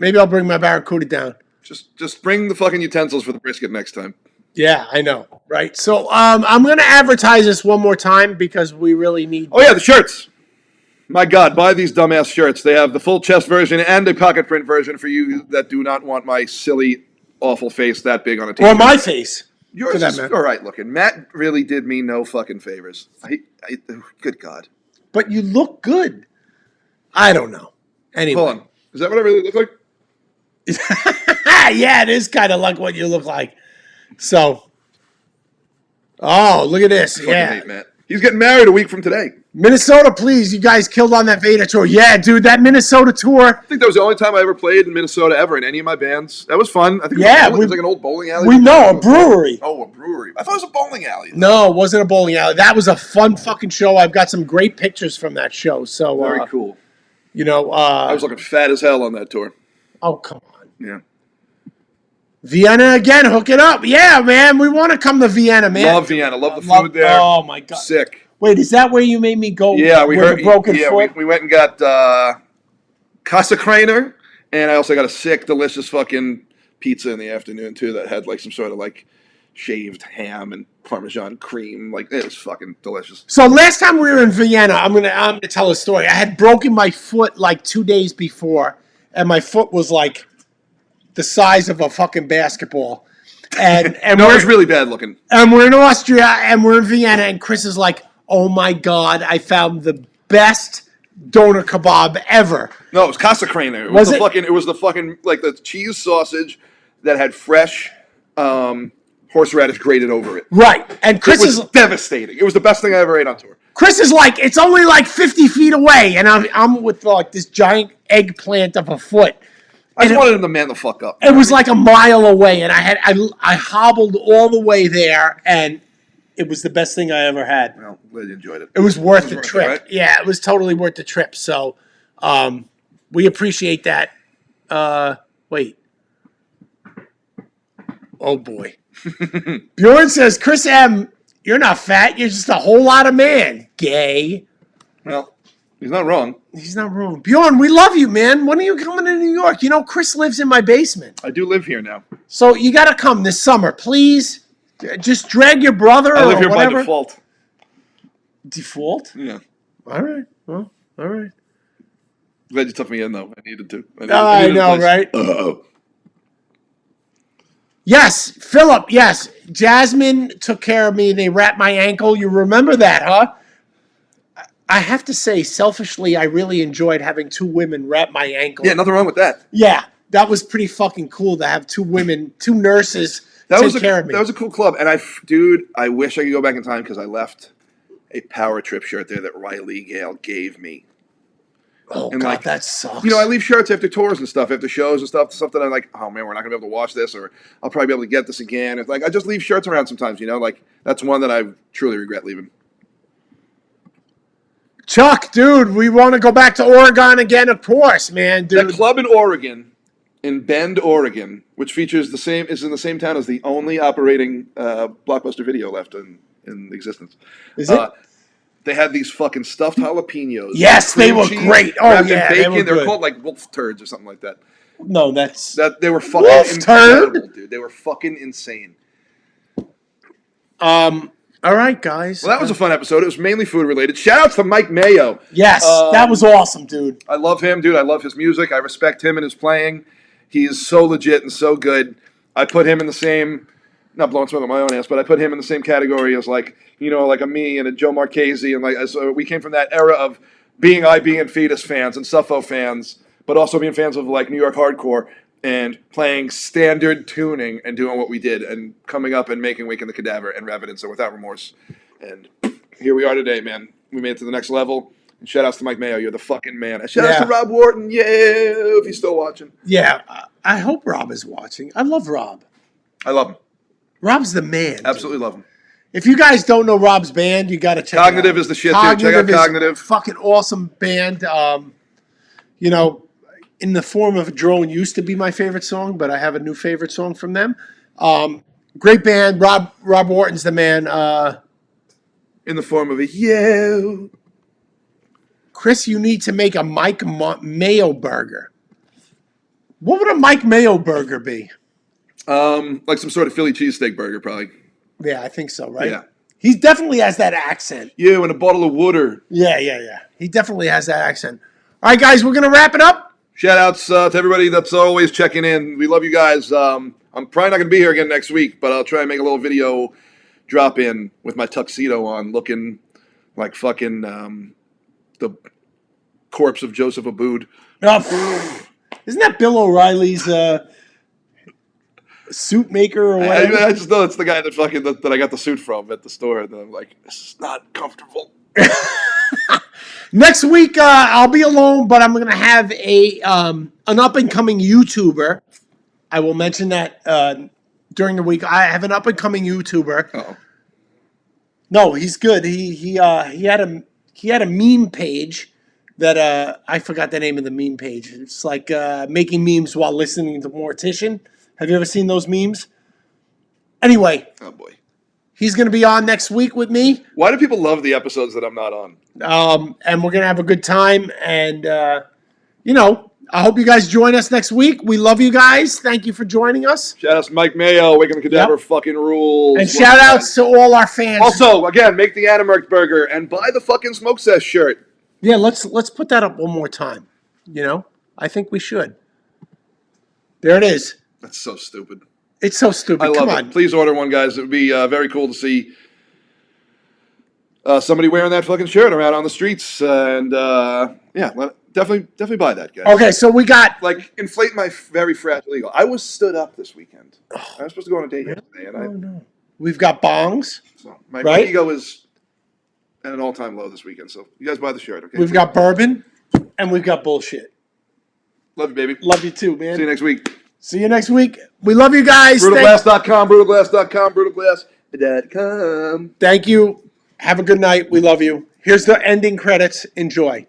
[SPEAKER 2] Maybe I'll bring my Barracuda down.
[SPEAKER 1] Just bring the fucking utensils for the brisket next time.
[SPEAKER 2] Yeah, I know, right? So I'm going to advertise this one more time because we really need...
[SPEAKER 1] Oh, yeah, the shirts. My God, buy these dumbass shirts. They have the full chest version and a pocket print version for you that do not want my silly, awful face that big on a t-shirt.
[SPEAKER 2] Or my face.
[SPEAKER 1] Yours is all right looking. Matt really did me no fucking favors. Good God.
[SPEAKER 2] But you look good. I don't know. Anyway.
[SPEAKER 1] Hold on. Is that what I really look like?
[SPEAKER 2] Yeah, it is kind of like what you look like. So, look at this. Yeah.
[SPEAKER 1] Hate Matt. He's getting married a week from today.
[SPEAKER 2] Minnesota, please. You guys killed on that Vader tour. Yeah, dude, that Minnesota tour.
[SPEAKER 1] I think that was the only time I ever played in Minnesota ever in any of my bands. That was fun. I think it was like an old bowling alley.
[SPEAKER 2] We know, a brewery.
[SPEAKER 1] Oh, a brewery. I thought it was a bowling alley.
[SPEAKER 2] No, it wasn't a bowling alley. That was a fun fucking show. I've got some great pictures from that show. So
[SPEAKER 1] very cool.
[SPEAKER 2] I
[SPEAKER 1] was looking fat as hell on that tour.
[SPEAKER 2] Oh, come on.
[SPEAKER 1] Yeah.
[SPEAKER 2] Vienna again, hook it up. Yeah, man, we want to come to Vienna, man.
[SPEAKER 1] Love Vienna. Love the food there.
[SPEAKER 2] Oh, my God.
[SPEAKER 1] Sick.
[SPEAKER 2] Wait, is that where you made me go?
[SPEAKER 1] Yeah, we heard.
[SPEAKER 2] The broken foot?
[SPEAKER 1] We went and got Casa Craner, and I also got a sick, delicious fucking pizza in the afternoon, too, that had like some sort of like shaved ham and Parmesan cream. Like, it was fucking delicious.
[SPEAKER 2] So last time we were in Vienna, I'm gonna tell a story. I had broken my foot like 2 days before, and my foot was like the size of a fucking basketball. And
[SPEAKER 1] no, it was really bad looking.
[SPEAKER 2] And we're in Austria, and we're in Vienna, and Chris is like, "Oh my God, I found the best doner kebab ever."
[SPEAKER 1] No, it was Casa Craner. It was the fucking like the cheese sausage that had fresh horseradish grated over it.
[SPEAKER 2] Right. And Chris
[SPEAKER 1] is devastating. It was the best thing I ever ate on tour.
[SPEAKER 2] Chris is like, it's only like 50 feet away, and I'm with like this giant eggplant of a foot.
[SPEAKER 1] I just wanted him to man the fuck up.
[SPEAKER 2] It was like a mile away, and I hobbled all the way there, and it was the best thing I ever had.
[SPEAKER 1] Well, glad you enjoyed it.
[SPEAKER 2] It was worth the
[SPEAKER 1] worth it,
[SPEAKER 2] trip.
[SPEAKER 1] right?
[SPEAKER 2] Yeah, it was totally worth the trip. So we appreciate that. Wait. Oh, boy. Bjorn says, Chris M., you're not fat. You're just a whole lot of man. Gay.
[SPEAKER 1] Well, he's not wrong.
[SPEAKER 2] He's not wrong. Bjorn, we love you, man. When are you coming to New York? You know, Chris lives in my basement.
[SPEAKER 1] I do live here now.
[SPEAKER 2] So you got to come this summer, please. Just drag your brother
[SPEAKER 1] I live
[SPEAKER 2] or
[SPEAKER 1] here
[SPEAKER 2] whatever.
[SPEAKER 1] by default.
[SPEAKER 2] Default?
[SPEAKER 1] Yeah.
[SPEAKER 2] All right. Well, all right.
[SPEAKER 1] Glad you took me in, though. I needed to.
[SPEAKER 2] I
[SPEAKER 1] needed a
[SPEAKER 2] know,
[SPEAKER 1] place.
[SPEAKER 2] right?
[SPEAKER 1] Uh-oh.
[SPEAKER 2] Yes, Philip, yes. Jasmine took care of me. They wrapped my ankle. You remember that, huh? I have to say, selfishly, I really enjoyed having two women wrap my ankle.
[SPEAKER 1] Yeah, nothing wrong with that.
[SPEAKER 2] Yeah, that was pretty fucking cool to have two women, two nurses take care of me.
[SPEAKER 1] That was a cool club. And I wish I could go back in time because I left a Power Trip shirt there that Riley Gale gave me.
[SPEAKER 2] Oh,
[SPEAKER 1] And
[SPEAKER 2] God, that sucks.
[SPEAKER 1] You know, I leave shirts after tours and stuff, after shows and stuff that I'm like, oh man, we're not gonna be able to watch this, or I'll probably be able to get this again. It's like I just leave shirts around sometimes, you know, like that's one that I truly regret leaving.
[SPEAKER 2] Chuck, dude, we want to go back to Oregon again, of course, man, dude.
[SPEAKER 1] That club in Oregon, in Bend, Oregon, which is in the same town as the only operating Blockbuster Video left in existence.
[SPEAKER 2] Is it?
[SPEAKER 1] They had these fucking stuffed jalapenos.
[SPEAKER 2] Yes, they were great. Oh,
[SPEAKER 1] wrapped in
[SPEAKER 2] yeah,
[SPEAKER 1] bacon.
[SPEAKER 2] they were good.
[SPEAKER 1] called like wolf turds or something like that.
[SPEAKER 2] No, that's...
[SPEAKER 1] They were fucking
[SPEAKER 2] Wolf
[SPEAKER 1] incredible, dude. They were fucking insane.
[SPEAKER 2] All right, guys.
[SPEAKER 1] Well, that was a fun episode. It was mainly food related. Shout outs to Mike Mayo.
[SPEAKER 2] Yes, that was awesome, dude.
[SPEAKER 1] I love him, dude. I love his music. I respect him and his playing. He is so legit and so good. I put him in the same, not blowing smoke on my own ass, but I put him in the same category as like, you know, like a me and a Joe Marchese. And like, so we came from that era of being and Fetus fans and Suffo fans, but also being fans of like New York hardcore and playing standard tuning and doing what we did and coming up and making Wake in the Cadaver and Rabbit So Without Remorse. And here we are today, man. We made it to the next level. And shout outs to Mike Mayo. You're the fucking man. And shout outs to Rob Wharton. Yeah, if he's still watching.
[SPEAKER 2] Yeah, I hope Rob is watching. I love Rob.
[SPEAKER 1] I love him.
[SPEAKER 2] Rob's the man.
[SPEAKER 1] Absolutely love him.
[SPEAKER 2] If you guys don't know Rob's band, you got to check
[SPEAKER 1] Cognitive
[SPEAKER 2] it out.
[SPEAKER 1] is the shit, dude. Check out Cognitive.
[SPEAKER 2] Fucking awesome band. You know, In the Form of a Drone used to be my favorite song, but I have a new favorite song from them. Great band. Rob Wharton's the man.
[SPEAKER 1] In the Form of a yeah.
[SPEAKER 2] Chris, you need to make a Mike Mayo burger. What would a Mike Mayo burger be?
[SPEAKER 1] Like some sort of Philly cheesesteak burger, probably.
[SPEAKER 2] Yeah, I think so, right?
[SPEAKER 1] Yeah.
[SPEAKER 2] He definitely has that accent.
[SPEAKER 1] Yeah, and a bottle of water.
[SPEAKER 2] Yeah. He definitely has that accent. All right, guys, we're going to wrap it up.
[SPEAKER 1] Shout outs to everybody that's always checking in. We love you guys. I'm probably not going to be here again next week, but I'll try and make a little video drop in with my tuxedo on, looking like fucking the corpse of Joseph Abood.
[SPEAKER 2] Isn't that Bill O'Reilly's suit maker or whatever?
[SPEAKER 1] I just know it's the guy that I got the suit from at the store, and I'm like, this is not comfortable.
[SPEAKER 2] Next week, I'll be alone, but I'm going to have an up-and-coming YouTuber. I will mention that during the week. I have an up-and-coming YouTuber.
[SPEAKER 1] Uh-oh.
[SPEAKER 2] No, he's good. He had a meme page that I forgot the name of the meme page. It's like making memes while listening to Mortician. Have you ever seen those memes? Anyway.
[SPEAKER 1] Oh, boy.
[SPEAKER 2] He's going to be on next week with me.
[SPEAKER 1] Why do people love the episodes that I'm not on?
[SPEAKER 2] And we're going to have a good time. And, you know, I hope you guys join us next week. We love you guys. Thank you for joining us.
[SPEAKER 1] Shout outs to Mike Mayo, Waking the Cadaver, fucking rules.
[SPEAKER 2] And shout outs to all our fans.
[SPEAKER 1] Also, again, make the Animurk burger and buy the fucking SmokeSesh shirt.
[SPEAKER 2] Yeah, let's put that up one more time. You know, I think we should. There it is.
[SPEAKER 1] That's so stupid.
[SPEAKER 2] It's so stupid.
[SPEAKER 1] I love
[SPEAKER 2] Come
[SPEAKER 1] it.
[SPEAKER 2] on.
[SPEAKER 1] Please order one, guys. It would be very cool to see somebody wearing that fucking shirt around on the streets. And definitely buy that, guys.
[SPEAKER 2] Okay, so we got...
[SPEAKER 1] Like, inflate my very fragile ego. I was stood up this weekend. I was supposed to go on a date yesterday. And
[SPEAKER 2] no. We've got bongs.
[SPEAKER 1] So my
[SPEAKER 2] Right?
[SPEAKER 1] ego is at an all-time low this weekend. So you guys buy the shirt, okay?
[SPEAKER 2] We've got bourbon. And we've got bullshit.
[SPEAKER 1] Love you, baby.
[SPEAKER 2] Love you too, man.
[SPEAKER 1] See you next week.
[SPEAKER 2] See you next week. We love you guys.
[SPEAKER 1] Brutalglass.com, brutalglass.com, brutalglass. SmokeSesh.com.
[SPEAKER 2] Thank you. Have a good night. We love you. Here's the ending credits. Enjoy.